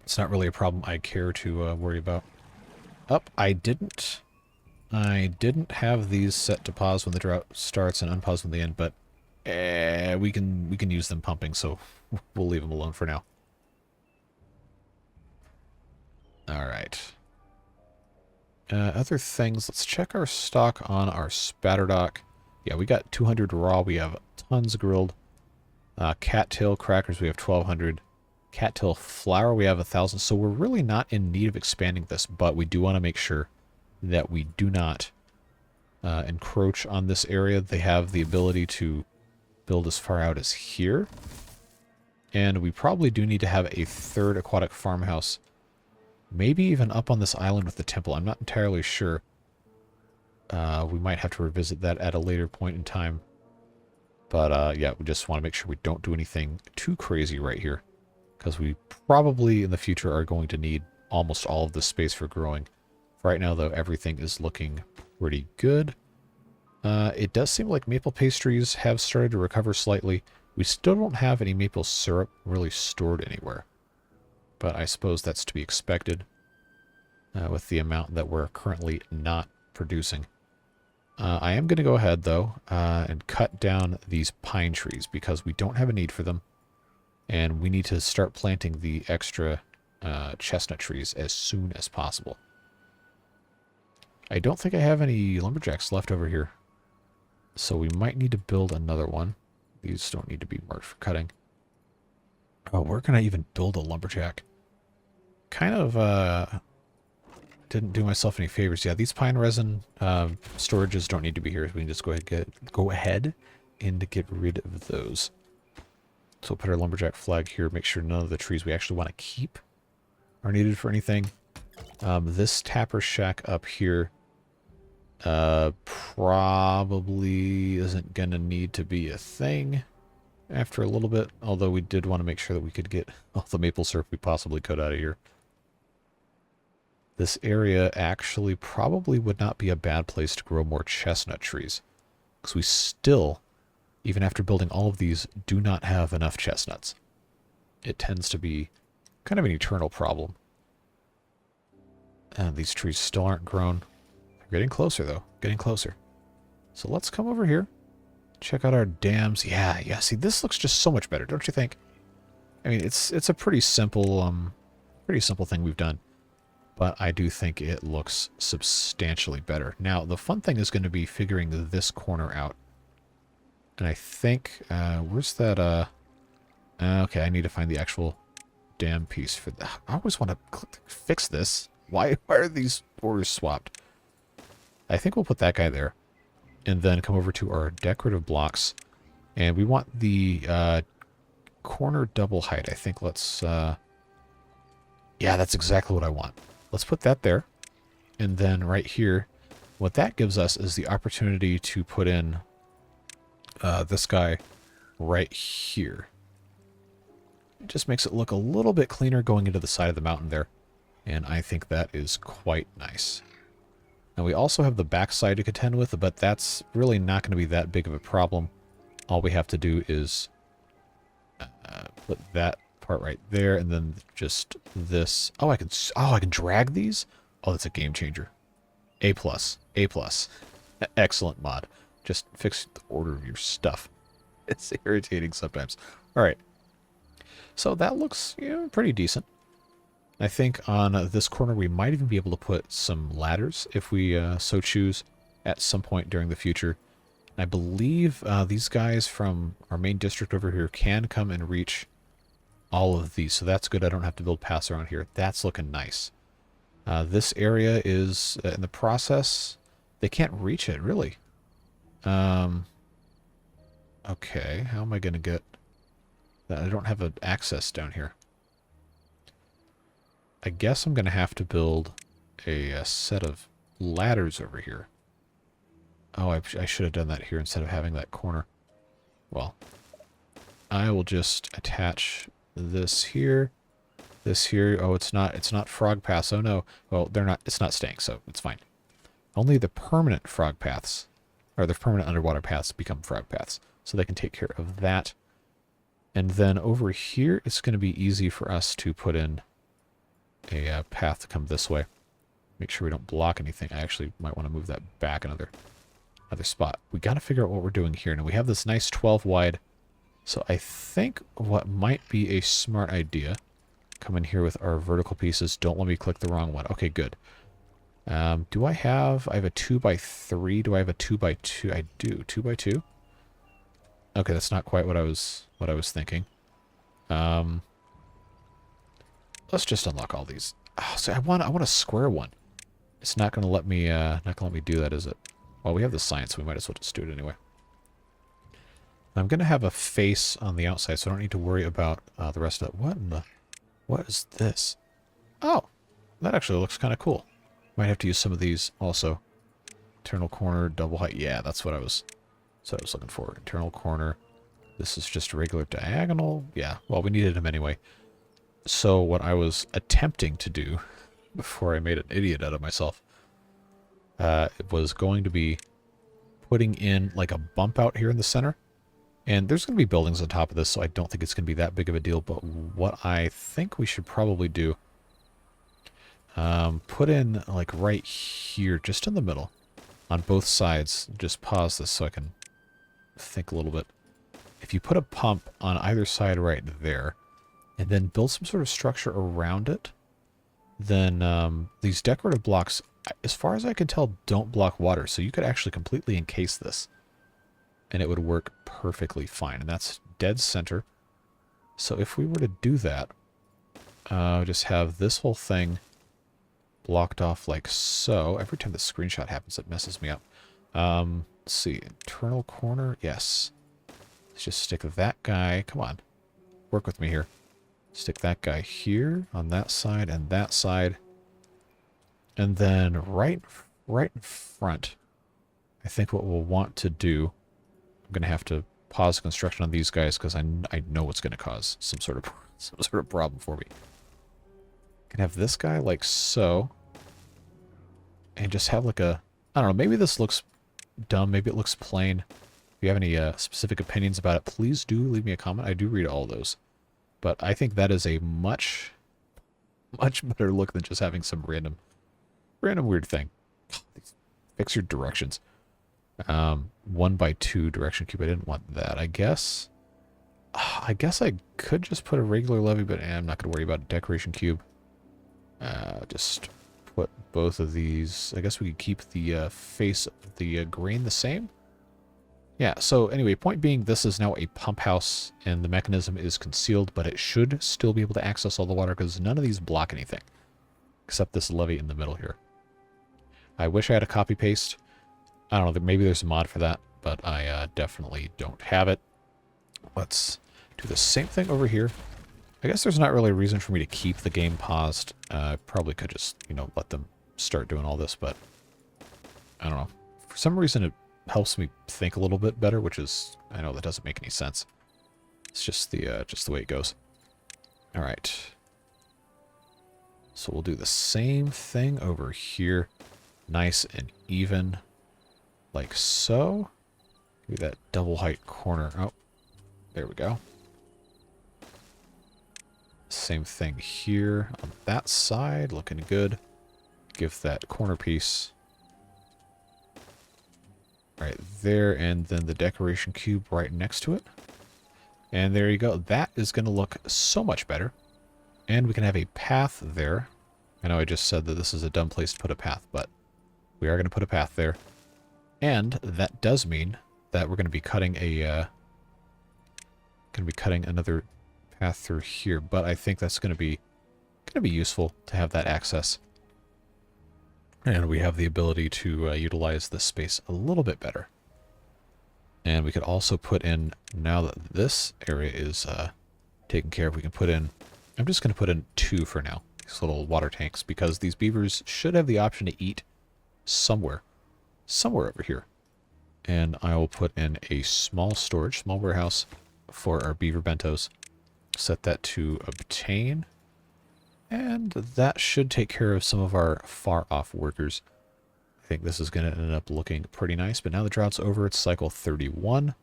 it's not really a problem I care to worry about. I didn't have these set to pause when the drought starts and unpause when they end, but we can use them pumping, so we'll leave them alone for now. All right. Other things, let's check our stock on our spatterdock. Yeah, we got 200 raw. We have tons grilled. Cattail crackers, we have 1,200. Cattail flour, we have 1,000. So we're really not in need of expanding this, but we do want to make sure that we do not encroach on this area. They have the ability to build as far out as here. And we probably do need to have a third aquatic farmhouse. Maybe even up on this island with the temple. I'm not entirely sure. We might have to revisit that at a later point in time. But yeah, we just want to make sure we don't do anything too crazy right here, because we probably in the future are going to need almost all of this space for growing. Right now, though, everything is looking pretty good. It does seem like maple pastries have started to recover slightly. We still don't have any maple syrup really stored anywhere, but I suppose that's to be expected with the amount that we're currently not producing. I am going to go ahead, though, and cut down these pine trees, because we don't have a need for them, and we need to start planting the extra chestnut trees as soon as possible. I don't think I have any lumberjacks left over here, so we might need to build another one. These don't need to be marked for cutting. Oh, where can I even build a lumberjack? Kind of didn't do myself any favors. Yeah, these pine resin storages don't need to be here. We can just go ahead and get rid of those. So we'll put our lumberjack flag here. Make sure none of the trees we actually want to keep are needed for anything. This tapper shack up here probably isn't going to need to be a thing after a little bit, although we did want to make sure that we could get all the maple syrup we possibly could out of here. This area actually probably would not be a bad place to grow more chestnut trees, because we still even after building all of these, do not have enough chestnuts. It tends to be kind of an eternal problem. And these trees still aren't grown. They're getting closer, though. Getting closer. So let's come over here. Check out our dams. Yeah. See, this looks just so much better, don't you think? I mean, it's a pretty simple thing we've done. But I do think it looks substantially better. Now, the fun thing is going to be figuring this corner out. And I think, where's that, okay, I need to find the actual dam piece for that. I always want to fix this. Why are these borders swapped? I think we'll put that guy there. And then come over to our decorative blocks. And we want the corner double height. I think let's... yeah, that's exactly what I want. Let's put that there. And then right here, what that gives us is the opportunity to put in this guy right here. It just makes it look a little bit cleaner going into the side of the mountain there. And I think that is quite nice. Now we also have the backside to contend with, but that's really not going to be that big of a problem. All we have to do is put that part right there, and then just this. Oh, I can drag these? Oh, that's a game changer. A+. Excellent mod. Just fix the order of your stuff. It's irritating sometimes. All right. So that looks pretty decent. I think on this corner we might even be able to put some ladders if we so choose at some point during the future. And I believe these guys from our main district over here can come and reach all of these. So that's good. I don't have to build paths around here. That's looking nice. This area is in the process. They can't reach it, really. Okay, how am I going to get that? I don't have an access down here. I guess I'm going to have to build a set of ladders over here. Oh, I should have done that here instead of having that corner. Well, I will just attach this here, this here. Oh, it's not frog paths. Oh no. Well, it's not staying, so it's fine. Only the permanent frog paths, or the permanent underwater paths, become frog paths. So they can take care of that. And then over here, it's going to be easy for us to put in a path to come this way. Make sure we don't block anything. I actually might want to move that back another spot. We got to figure out what we're doing here. Now we have this nice 12 wide. So I think what might be a smart idea, come in here with our vertical pieces. Don't let me click the wrong one. Okay, good. Do I have a 2x3? Do I have a 2x2? I do. 2x2? Okay, that's not quite what I was thinking. Let's just unlock all these. Oh, so I want a square one. It's not going to let me do that, is it? Well, we have the science, so we might as well just do it anyway. I'm going to have a face on the outside, so I don't need to worry about the rest of it. What is this? Oh, that actually looks kind of cool. Might have to use some of these also. Internal corner, double height. Yeah, that's what I was looking for. Internal corner. This is just a regular diagonal. Yeah, well, we needed them anyway. So what I was attempting to do before I made an idiot out of myself was going to be putting in like a bump out here in the center. And there's going to be buildings on top of this, so I don't think it's going to be that big of a deal. But what I think we should probably do, put in like right here, just in the middle, on both sides. Just pause this so I can think a little bit. If you put a pump on either side right there, and then build some sort of structure around it, then these decorative blocks, as far as I can tell, don't block water. So you could actually completely encase this, and it would work perfectly fine. And that's dead center. So if we were to do that, just have this whole thing blocked off like so. Every time the screenshot happens, it messes me up. Let's see, internal corner, yes. Let's just stick that guy. Come on, work with me here. Stick that guy here on that side and that side. And then right in front, I think what we'll want to do, I'm going to have to pause construction on these guys because I know what's going to cause some sort of problem for me. Can have this guy like so. And just have like a, I don't know, maybe this looks dumb, maybe it looks plain. you have any specific opinions about it, please do leave me a comment. I do read all those. But I think that is a much better look than just having some random weird thing. Fix your directions. 1x2 direction cube. I didn't want that. I guess I could just put a regular levee, but I'm not going to worry about a decoration cube. Just put both of these. I guess we could keep the face of the grain the same. Yeah, so anyway, point being, this is now a pump house, and the mechanism is concealed, but it should still be able to access all the water, because none of these block anything, except this levee in the middle here. I wish I had a copy-paste. I don't know, maybe there's a mod for that, but I definitely don't have it. Let's do the same thing over here. I guess there's not really a reason for me to keep the game paused. I probably could just, you know, let them start doing all this, but I don't know. For some reason, it helps me think a little bit better, which is, I know that doesn't make any sense. It's just the way it goes. All right. So we'll do the same thing over here. Nice and even, like so. Maybe that double height corner. Oh, there we go. Same thing here on that side, looking good. Give that corner piece right there, and then the decoration cube right next to it. And there you go. That is going to look so much better. And we can have a path there. I know I just said that this is a dumb place to put a path, but we are going to put a path there. And that does mean that we're going to be cutting another path through here, but I think that's going to be useful to have that access. And we have the ability to utilize this space a little bit better. And we could also put in, now that this area is taken care of, we can put in, I'm just going to put in 2 for now, these little water tanks, because these beavers should have the option to eat somewhere over here. And I will put in a small warehouse for our beaver bentos. Set that to obtain. And that should take care of some of our far off workers. I think this is going to end up looking pretty nice. But now the drought's over. It's cycle 31.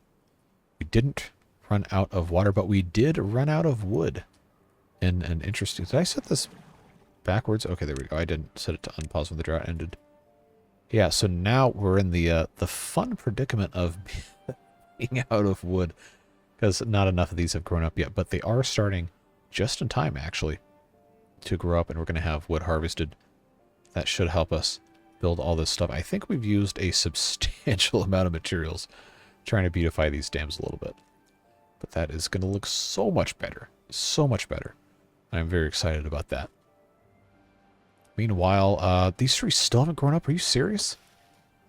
We didn't run out of water, but we did run out of wood. And an interesting... Did I set this backwards? Okay, there we go. I didn't set it to unpause when the drought ended. Yeah, so now we're in the fun predicament of being out of wood, because not enough of these have grown up yet, but they are starting just in time, actually, to grow up, and we're going to have wood harvested. That should help us build all this stuff. I think we've used a substantial amount of materials trying to beautify these dams a little bit, but that is going to look so much better, so much better. I'm very excited about that. Meanwhile, these trees still haven't grown up. Are you serious?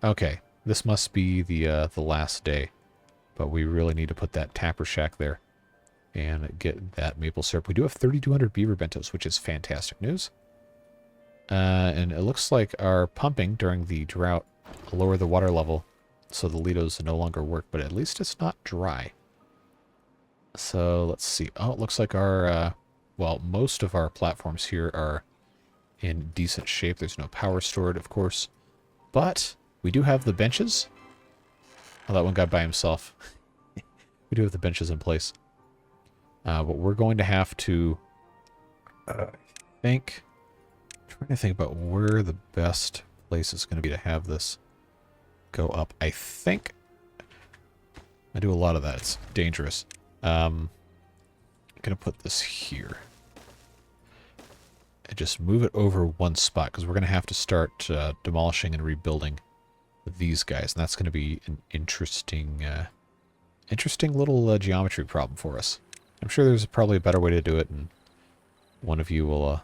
Okay, this must be the last day. But we really need to put that tapper shack there and get that maple syrup. We do have 3,200 beaver bentos, which is fantastic news. And it looks like our pumping during the drought lowered the water level, so the Lidos no longer work, but at least it's not dry. So let's see. Oh, it looks like our, well, most of our platforms here are in decent shape. There's no power stored, of course, but we do have the benches. Oh, that one got by himself. We do have the benches in place. But we're going to have to I'm trying to think about where the best place is going to be to have this go up. I think I do a lot of that. It's dangerous. I'm going to put this here. And just move it over one spot, because we're going to have to start demolishing and rebuilding these guys, and that's going to be an interesting little geometry problem for us. I'm sure there's probably a better way to do it, and one of you will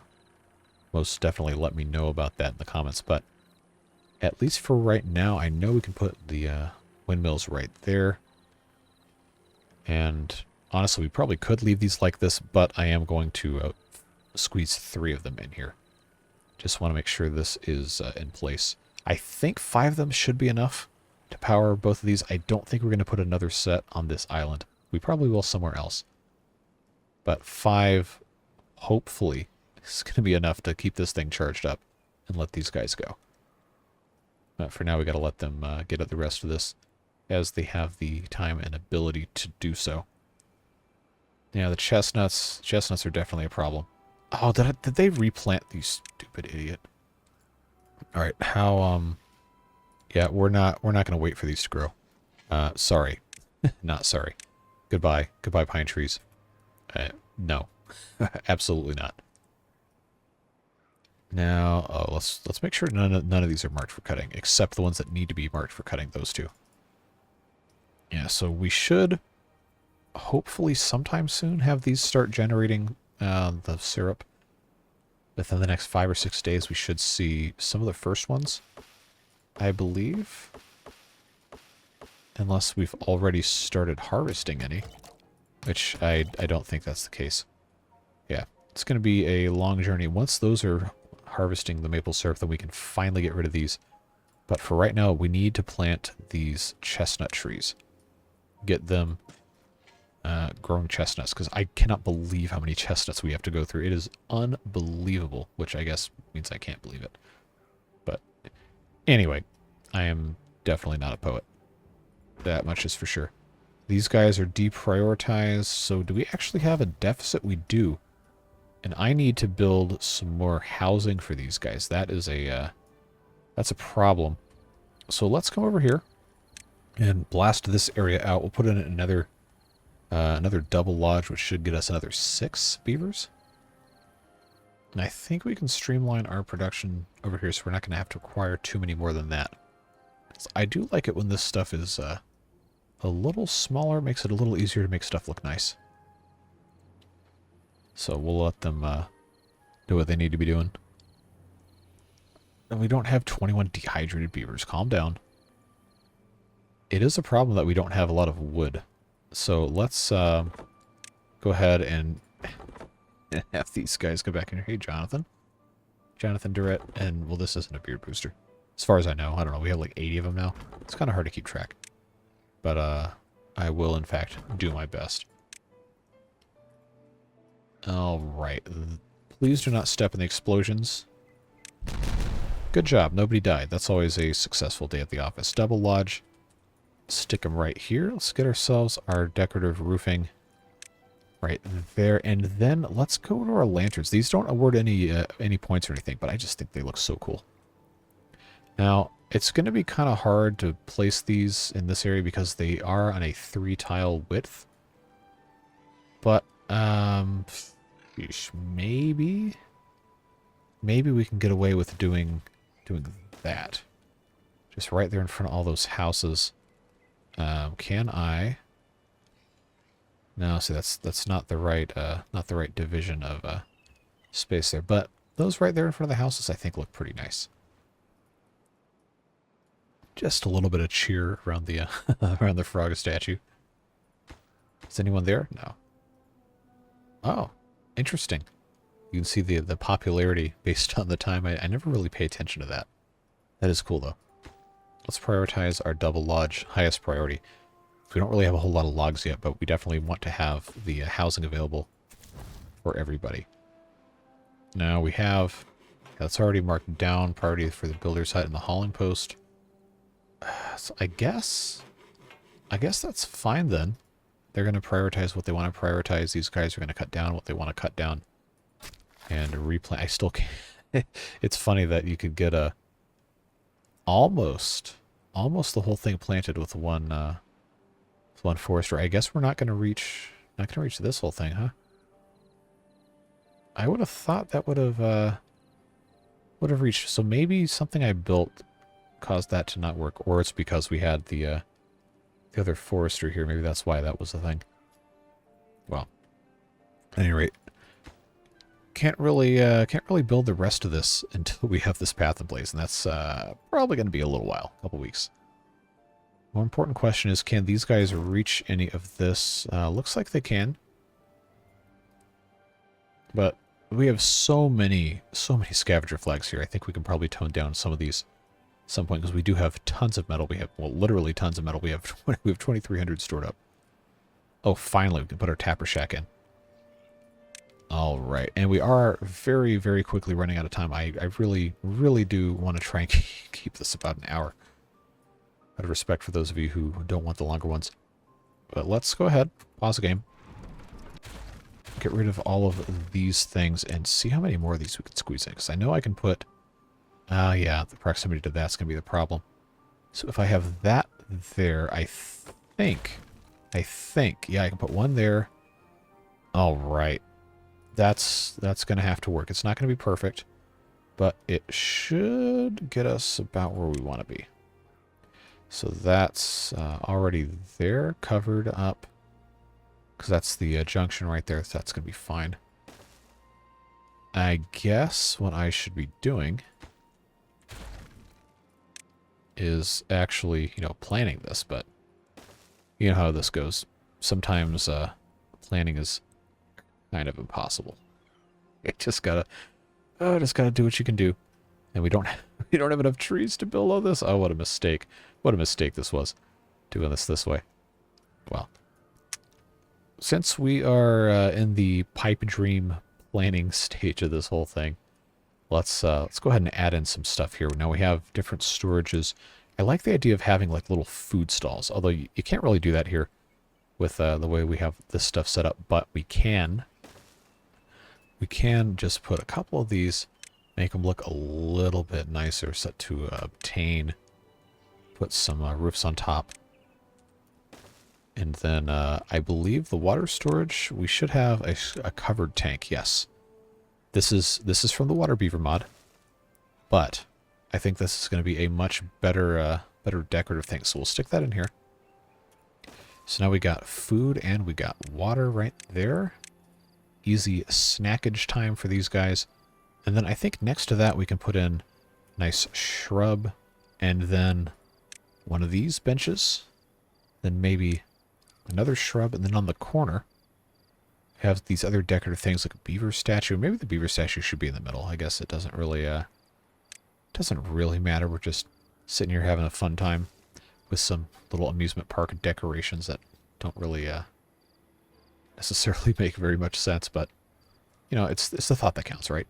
most definitely let me know about that in the comments. But at least for right now, I know we can put the windmills right there. And honestly, we probably could leave these like this, but I am going to squeeze 3 of them in here. Just want to make sure this is in place. I think 5 of them should be enough to power both of these. I don't think we're going to put another set on this island. We probably will somewhere else. But 5, hopefully, is going to be enough to keep this thing charged up and let these guys go. But for now, we got to let them get at the rest of this. as they have the time and ability to do so. Yeah, the chestnuts are definitely a problem. Oh, did they replant these stupid idiot? All right, how yeah, we're not going to wait for these to grow. Sorry. Not sorry. Goodbye. Goodbye, pine trees. No. Absolutely not. Now, oh, let's make sure none of these are marked for cutting, except the ones that need to be marked for cutting, those two. Yeah, so we should hopefully sometime soon have these start generating the syrup. Within the next 5 or 6 days, we should see some of the first ones, I believe. Unless we've already started harvesting any, which I don't think that's the case. Yeah, it's going to be a long journey. Once those are harvesting the maple syrup, then we can finally get rid of these. But for right now, we need to plant these chestnut trees. Get them growing chestnuts, because I cannot believe how many chestnuts we have to go through. It is unbelievable, which I guess means I can't believe it. But anyway, I am definitely not a poet. That much is for sure. These guys are deprioritized, so do we actually have a deficit? We do. And I need to build some more housing for these guys. That is that's a problem. So let's come over here and blast this area out. We'll put in another double lodge, which should get us another 6 beavers. And I think we can streamline our production over here, so we're not going to have to acquire too many more than that. I do like it when this stuff is a little smaller. Makes it a little easier to make stuff look nice. So we'll let them do what they need to be doing. And we don't have 21 dehydrated beavers. Calm down. It is a problem that we don't have a lot of wood. So let's go ahead and have these guys go back in here. Hey, Jonathan. Jonathan Durette. And, well, this isn't a beard booster. As far as I know. I don't know. We have like 80 of them now. It's kind of hard to keep track. But I will, in fact, do my best. Alright. Please do not step in the explosions. Good job. Nobody died. That's always a successful day at the office. Double lodge. Stick them right here. Let's get ourselves our decorative roofing right there. And then let's go to our lanterns. These don't award any points or anything, but I just think they look so cool. Now, it's going to be kind of hard to place these in this area because they are on a 3-tile width. But, maybe we can get away with doing that. Just right there in front of all those houses. Can I? No, see, that's not the right division of space there. But those right there in front of the houses, I think, look pretty nice. Just a little bit of cheer around the around the frog statue. Is anyone there? No. Oh, interesting. You can see the popularity based on the time. I never really pay attention to that. That is cool, though. Let's prioritize our double lodge, highest priority. We don't really have a whole lot of logs yet, but we definitely want to have the housing available for everybody. Now we have, that's already marked down, priority for the builder's hut and the hauling post. So I guess that's fine then. They're going to prioritize what they want to prioritize. These guys are going to cut down what they want to cut down. And replant. I still can't. It's funny that you could get a almost the whole thing planted with one forester. I guess we're not going to reach this whole thing, huh? I would have thought that would have reached. So maybe something I built caused that to not work, or it's because we had the other forester here. Maybe that's why that was the thing. Well, at any rate, can't really build the rest of this until we have this path in place, and that's probably going to be a little while, a couple weeks. More important question is, can these guys reach any of this? Looks like they can, but we have so many scavenger flags here. I think we can probably tone down some of these at some point, because we do have tons of metal. We have, well, literally tons of metal. We have 2,300 stored up. Oh, finally, we can put our tapper shack in. All right, and we are very, very quickly running out of time. I really, really do want to try and keep this about an hour. Out of respect for those of you who don't want the longer ones. But let's go ahead, pause the game, get rid of all of these things, and see how many more of these we can squeeze in. Because I know I can put... yeah, the proximity to that's going to be the problem. So if I have that there, I think, yeah, I can put one there. All right. That's going to have to work. It's not going to be perfect, but it should get us about where we want to be. So that's already there, covered up, because that's the junction right there. So that's going to be fine. I guess what I should be doing is actually, planning this, but you know how this goes. Sometimes planning is kind of impossible. You just gotta do what you can do. And we don't have enough trees to build all this. Oh, what a mistake. What a mistake this was, doing this way. Well, since we are in the pipe dream planning stage of this whole thing, let's go ahead and add in some stuff here. Now we have different storages. I like the idea of having like little food stalls, although you can't really do that here with the way we have this stuff set up, but we can just put a couple of these, make them look a little bit nicer, set to obtain, put some roofs on top. And then I believe the water storage, we should have a covered tank, yes. This is from the Water Beaver mod, but I think this is going to be a much better decorative thing. So we'll stick that in here. So now we got food and we got water right there. Easy snackage time for these guys. And then I think next to that we can put in nice shrub and then one of these benches. Then maybe another shrub, and then on the corner have these other decorative things like a beaver statue. Maybe the beaver statue should be in the middle. I guess it doesn't really matter. We're just sitting here having a fun time with some little amusement park decorations that don't really necessarily make very much sense, but it's the thought that counts, right?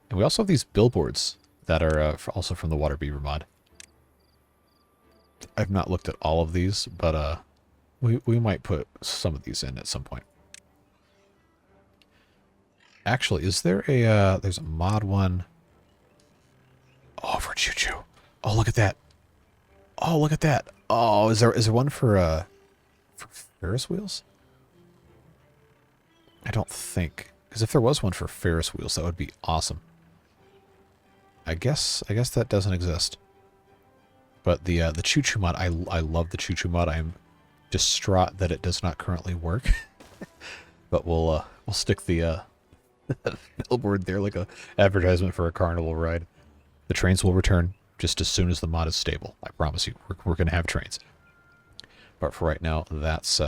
And we also have these billboards that are also from the Water Beaver mod. I've not looked at all of these, but we might put some of these in at some point. Actually, is there there's a mod one? Oh, for choo-choo. Oh, look at that. Oh, look at that. Oh, is there one for Ferris wheels? I don't think. Because if there was one for Ferris wheels, that would be awesome. I guess that doesn't exist. But the choo-choo mod, I love the choo-choo mod. I'm distraught that it does not currently work. But we'll stick the billboard there like a advertisement for a carnival ride. The trains will return just as soon as the mod is stable. I promise you, we're going to have trains. But for right now, that's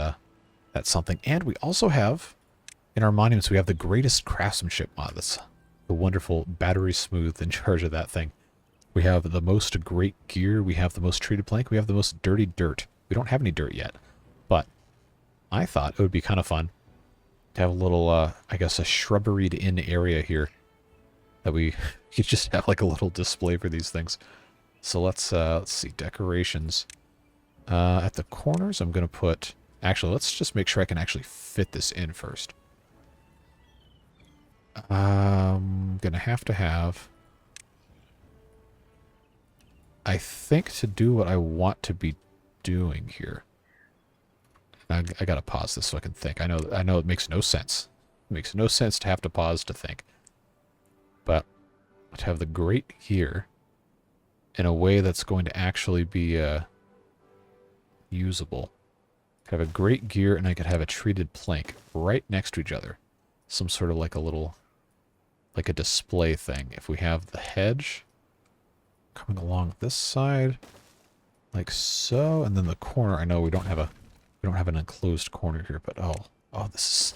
something. And we also have, in our monuments, we have the greatest craftsmanship mod. That's the wonderful Battery Smooth in charge of that thing. We have the most great gear. We have the most treated plank. We have the most dirty dirt. We don't have any dirt yet. But I thought it would be kind of fun to have a little, I guess, a shrubberied-in area here that we could just have like a little display for these things. So let's see, decorations. At the corners, I'm going to put... Actually, let's just make sure I can actually fit this in first. I'm going to have... I think to do what I want to be doing here. I got to pause this so I can think. I know it makes no sense. It makes no sense to have to pause to think. But to have the great gear in a way that's going to actually be usable. Have a great gear, and I could have a treated plank right next to each other. Some sort of like a little, like a display thing. If we have the hedge coming along this side, like so, and then the corner. I know we don't have an enclosed corner here, but oh, this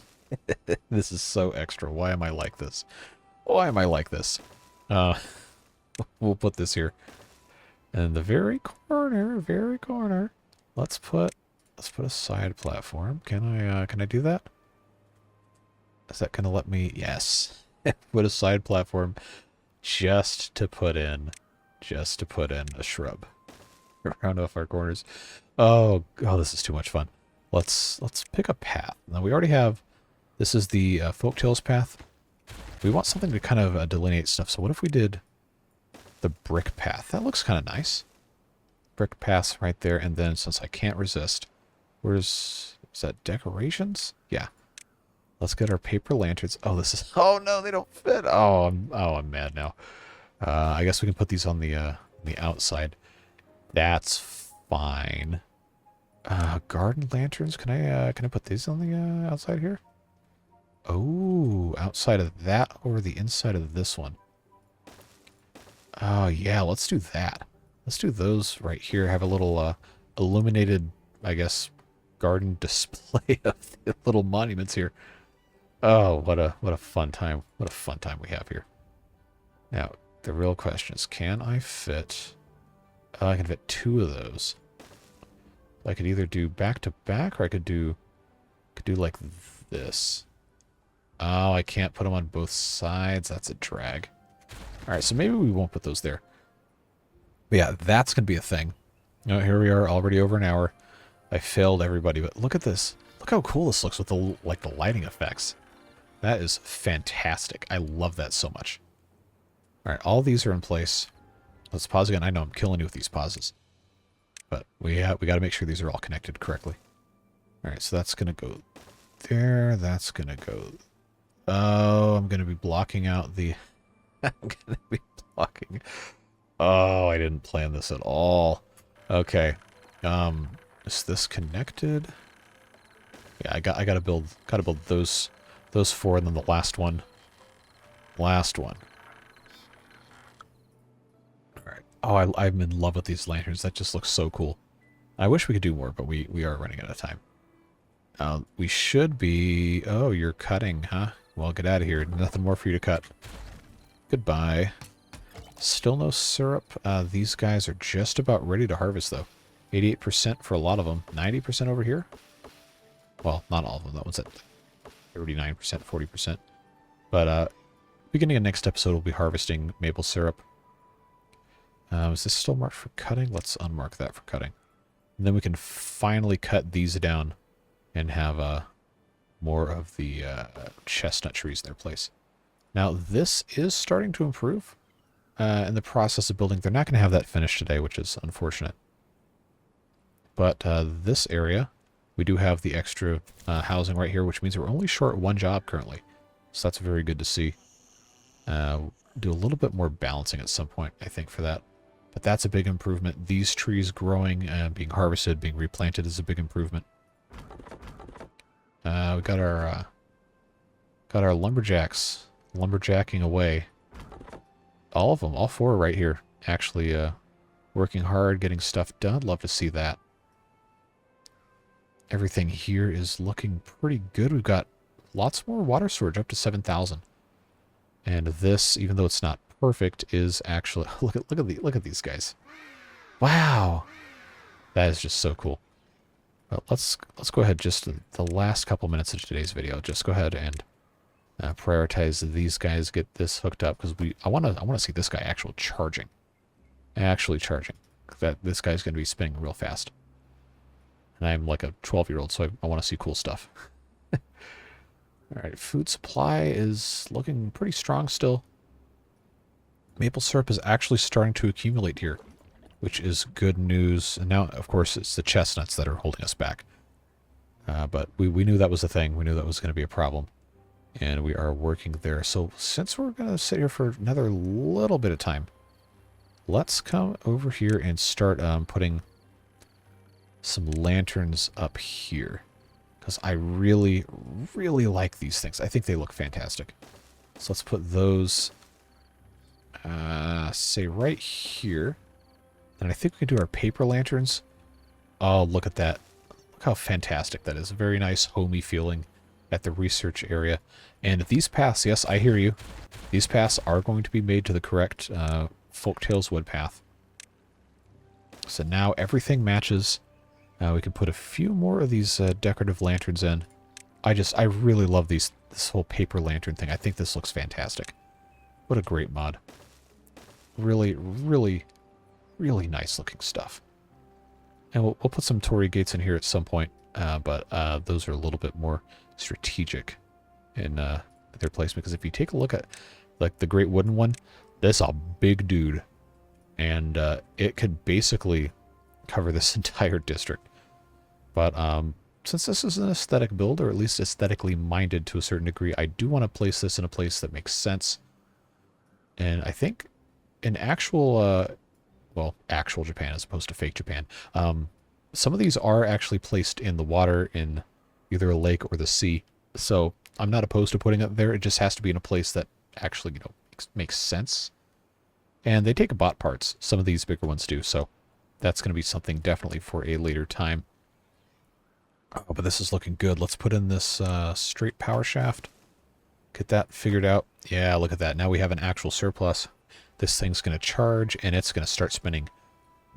is this is so extra. Why am I like this? Why am I like this? We'll put this here, and the very corner. Let's put a side platform. Can I do that? Is that gonna let me? Yes. Put a side platform just to put in a shrub. Round off our corners. Oh, this is too much fun. Let's pick a path. Now we already have. This is the Folktales path. We want something to kind of delineate stuff. So what if we did the brick path? That looks kind of nice. Brick paths right there, and then since I can't resist, is that decorations? Yeah. Let's get our paper lanterns. Oh, this is. Oh no, they don't fit. I'm mad now. I guess we can put these on the outside. That's fine. Garden lanterns. Can I put these on the outside here? Oh, outside of that or the inside of this one? Oh yeah, let's do that. Let's do those right here. Have a little illuminated, I guess, garden display of the little monuments here. Oh, what a fun time. What a fun time we have here. Now, the real question is, can I fit... I can fit 2 of those. I could either do back to back, or I could do like this. Oh, I can't put them on both sides. That's a drag. All right, so maybe we won't put those there. But yeah, that's gonna be a thing. You know, here we are, already over an hour. I failed everybody, but look at this. Look how cool this looks with the lighting effects. That is fantastic. I love that so much. All right, all these are in place. Let's pause again. I know I'm killing you with these pauses, but we got to make sure these are all connected correctly. All right, so that's gonna go there. That's gonna go. Oh, I'm gonna be blocking out the. I'm gonna be blocking. Oh, I didn't plan this at all. Okay, is this connected? Yeah, I gotta build those 4, and then the last one. Last one. Oh, I'm in love with these lanterns. That just looks so cool. I wish we could do more, but we are running out of time. We should be... Oh, you're cutting, huh? Well, get out of here. Nothing more for you to cut. Goodbye. Still no syrup. These guys are just about ready to harvest, though. 88% for a lot of them. 90% over here? Well, not all of them. That one's at 39%, 40%. But beginning of next episode, we'll be harvesting maple syrup. Is this still marked for cutting? Let's unmark that for cutting. And then we can finally cut these down and have more of the chestnut trees in their place. Now, this is starting to improve in the process of building. They're not going to have that finished today, which is unfortunate. But this area, we do have the extra housing right here, which means we're only short 1 job currently. So that's very good to see. Do a little bit more balancing at some point, I think, for that. But that's a big improvement. These trees growing and being harvested, being replanted is a big improvement. We got our lumberjacks lumberjacking away. All of them, all 4 right here, actually working hard, getting stuff done. Love to see that. Everything here is looking pretty good. We've got lots more water storage, up to 7,000. And this, even though it's not perfect, is actually look at these guys. Wow, that is just so cool. But let's go ahead, just the last couple minutes of today's video, just go ahead and prioritize these guys, get this hooked up, because I want to see this guy actually charging. That this guy's going to be spinning real fast. And I'm like a 12-year-old, so I want to see cool stuff. Alright, food supply is looking pretty strong still. Maple syrup is actually starting to accumulate here, which is good news. And now, of course, it's the chestnuts that are holding us back. But we knew that was a thing. We knew that was going to be a problem. And we are working there. So since we're going to sit here for another little bit of time, let's come over here and start putting some lanterns up here. Because I really, really like these things. I think they look fantastic. So let's put those, say, right here. And I think we can do our paper lanterns. Oh, look at that. Look how fantastic that is. Very nice, homey feeling at the research area. And these paths, yes, I hear you. These paths are going to be made to the correct Folktales wood path. So now everything matches. We can put a few more of these decorative lanterns in. I really love this whole paper lantern thing. I think this looks fantastic. What a great mod. Really, really, really nice looking stuff. And we'll put some Torii gates in here at some point, but those are a little bit more strategic in their placement. Because if you take a look at like the Great Wooden one, this is a big dude, and it could basically cover this entire district. But since this is an aesthetic build, or at least aesthetically minded to a certain degree, I do want to place this in a place that makes sense. And I think in actual, well, actual Japan as opposed to fake Japan, some of these are actually placed in the water in either a lake or the sea. So I'm not opposed to putting it there. It just has to be in a place that actually, you know, makes sense. And they take bot parts. Some of these bigger ones do. So that's going to be something definitely for a later time. Oh, but this is looking good. Let's put in this straight power shaft. Get that figured out. Yeah, look at that. Now we have an actual surplus. This thing's going to charge, and it's going to start spinning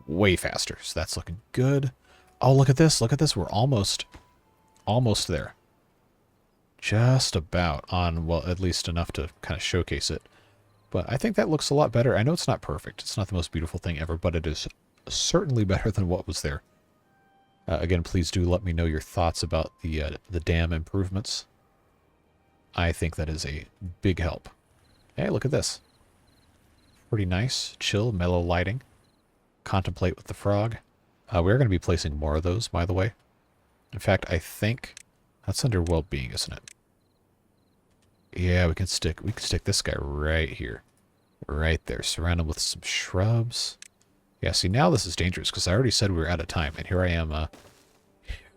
way faster. So that's looking good. Oh, look at this. Look at this. We're almost there. Just about on, well, at least enough to kind of showcase it. But I think that looks a lot better. I know it's not perfect. It's not the most beautiful thing ever, but it is certainly better than what was there. Again, please do let me know your thoughts about the dam improvements. I think that is a big help. Hey, look at this. Pretty nice, chill, mellow lighting. Contemplate with the frog. We're going to be placing more of those, by the way. In fact, I think that's under well-being, isn't it? Yeah, we can stick this guy right here. Right there, surrounded with some shrubs. Yeah, see, now this is dangerous, because I already said we were out of time, and here I am, here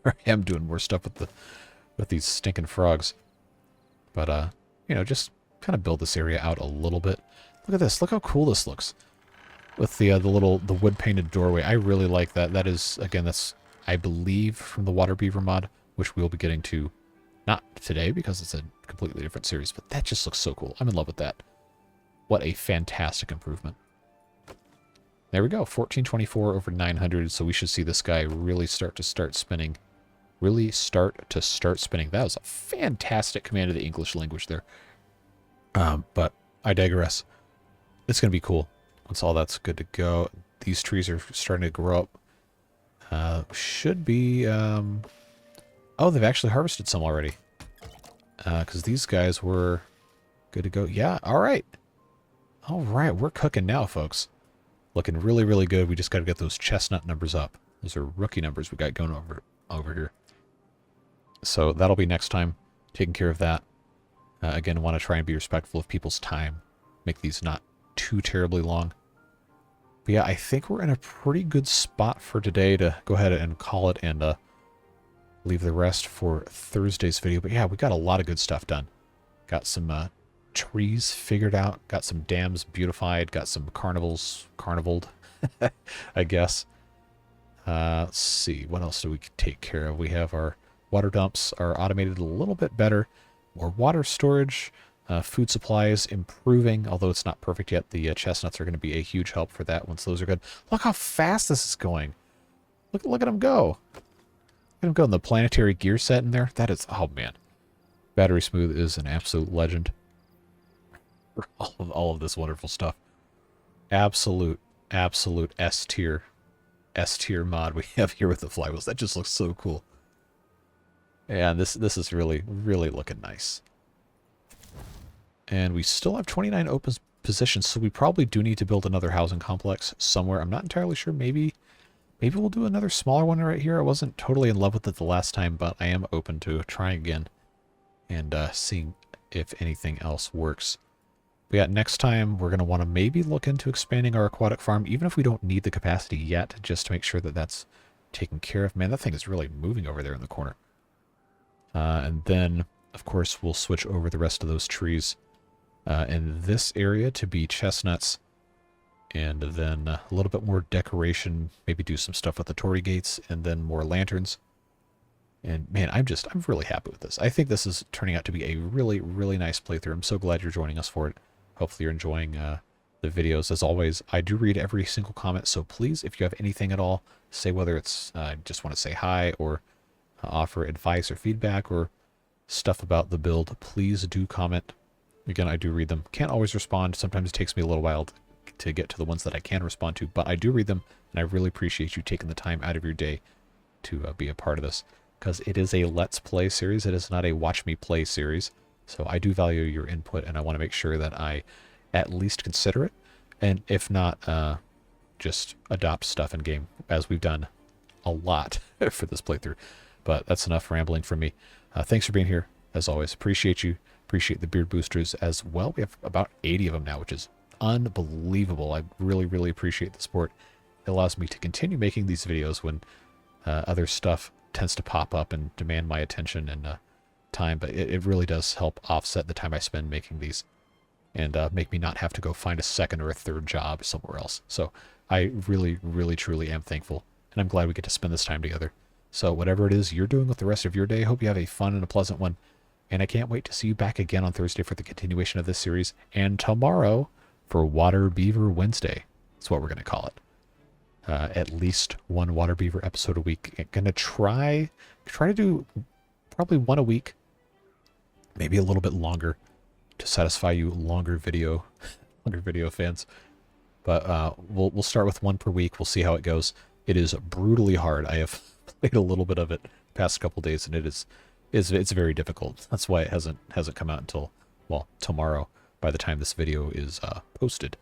I am doing more stuff with these stinking frogs. But, you know, just kind of build this area out a little bit. Look at this, look how cool this looks. With the wood-painted doorway, I really like that. That is, again, that's, I believe, from the Water Beaver mod, which we'll be getting to, not today, because it's a completely different series, but that just looks so cool. I'm in love with that. What a fantastic improvement. There we go, 1424 over 900, so we should see this guy really start to spinning. Really start to spinning. That was a fantastic command of the English language there. But I digress. It's going to be cool once all that's good to go. These trees are starting to grow up. Should be... oh, they've actually harvested some already. Because these guys were good to go. Yeah, all right. All right, we're cooking now, folks. Looking really, really good. We just got to get those chestnut numbers up. Those are rookie numbers we got going over here. So that'll be next time. Taking care of that. Again, want to try and be respectful of people's time. Make these not too terribly long. But yeah, I think we're in a pretty good spot for today to go ahead and call it and leave the rest for Thursday's video. But yeah, we got a lot of good stuff done. Got some trees figured out. Got some dams beautified. Got some carnivaled, I guess. Let's see. What else do we take care of? We have our water dumps are automated a little bit better. More water storage. Food supplies improving, although it's not perfect yet. The chestnuts are going to be a huge help for that once those are good. Look how fast this is going. Look at them go. Look at them go in the planetary gear set in there. That is, oh man. Battery Smooth is an absolute legend. For all of this wonderful stuff. Absolute S tier mod we have here with the flywheels. That just looks so cool. And this is really, really looking nice. And we still have 29 open positions, so we probably do need to build another housing complex somewhere. I'm not entirely sure. Maybe we'll do another smaller one right here. I wasn't totally in love with it the last time, but I am open to trying again and seeing if anything else works. But yeah, next time we're going to want to maybe look into expanding our aquatic farm, even if we don't need the capacity yet, just to make sure that that's taken care of. Man, that thing is really moving over there in the corner. And then, of course, we'll switch over the rest of those trees in this area to be chestnuts. And then a little bit more decoration, maybe do some stuff with the Torii gates, and then more lanterns. And man, I'm really happy with this. I think this is turning out to be a really, really nice playthrough. I'm so glad you're joining us for it. Hopefully you're enjoying the videos. As always, I do read every single comment, so please, if you have anything at all, say whether it's just want to say hi or offer advice or feedback or stuff about the build, please do comment. Again, I do read them. Can't always respond. Sometimes it takes me a little while to get to the ones that I can respond to, but I do read them. And I really appreciate you taking the time out of your day to be a part of this, because it is a Let's Play series. It is not a Watch Me Play series. So I do value your input, and I want to make sure that I at least consider it. And if not, just adopt stuff in game, as we've done a lot for this playthrough. But that's enough rambling from me. Thanks for being here, as always. Appreciate you. Appreciate the beard boosters as well. We have about 80 of them now, which is unbelievable. I really, really appreciate the support. It allows me to continue making these videos when other stuff tends to pop up and demand my attention and time. But it really does help offset the time I spend making these, and make me not have to go find a second or a third job somewhere else. So I really, really, truly am thankful, and I'm glad we get to spend this time together. So whatever it is you're doing with the rest of your day, I hope you have a fun and a pleasant one. And I can't wait to see you back again on Thursday for the continuation of this series, and tomorrow for Water Beaver Wednesday. That's what we're going to call it. At least one Water Beaver episode a week. I'm going to try to do probably one a week, maybe a little bit longer, to satisfy you longer video fans. But we'll start with one per week. We'll see how it goes. It is brutally hard. I have played a little bit of it the past couple days, and it's very difficult. That's why it hasn't come out until, well, tomorrow, by the time this video is posted.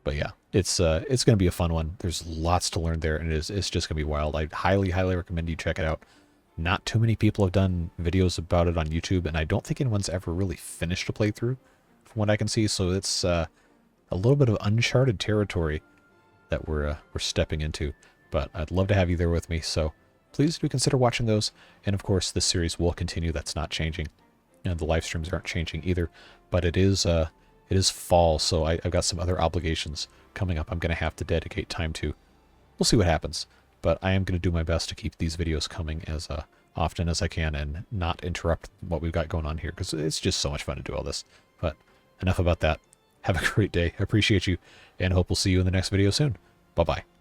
But yeah, it's going to be a fun one. There's lots to learn there, and it's just going to be wild. I highly, highly recommend you check it out. Not too many people have done videos about it on YouTube, and I don't think anyone's ever really finished a playthrough, from what I can see. So it's a little bit of uncharted territory that we're stepping into. But I'd love to have you there with me, so please do consider watching those. And of course, this series will continue. That's not changing, and the live streams aren't changing either. But it is fall, so I've got some other obligations coming up I'm going to have to dedicate time to. We'll see what happens, but I am going to do my best to keep these videos coming as often as I can and not interrupt what we've got going on here, because it's just so much fun to do all this. But enough about that. Have a great day. I appreciate you, and hope we'll see you in the next video soon. Bye-bye.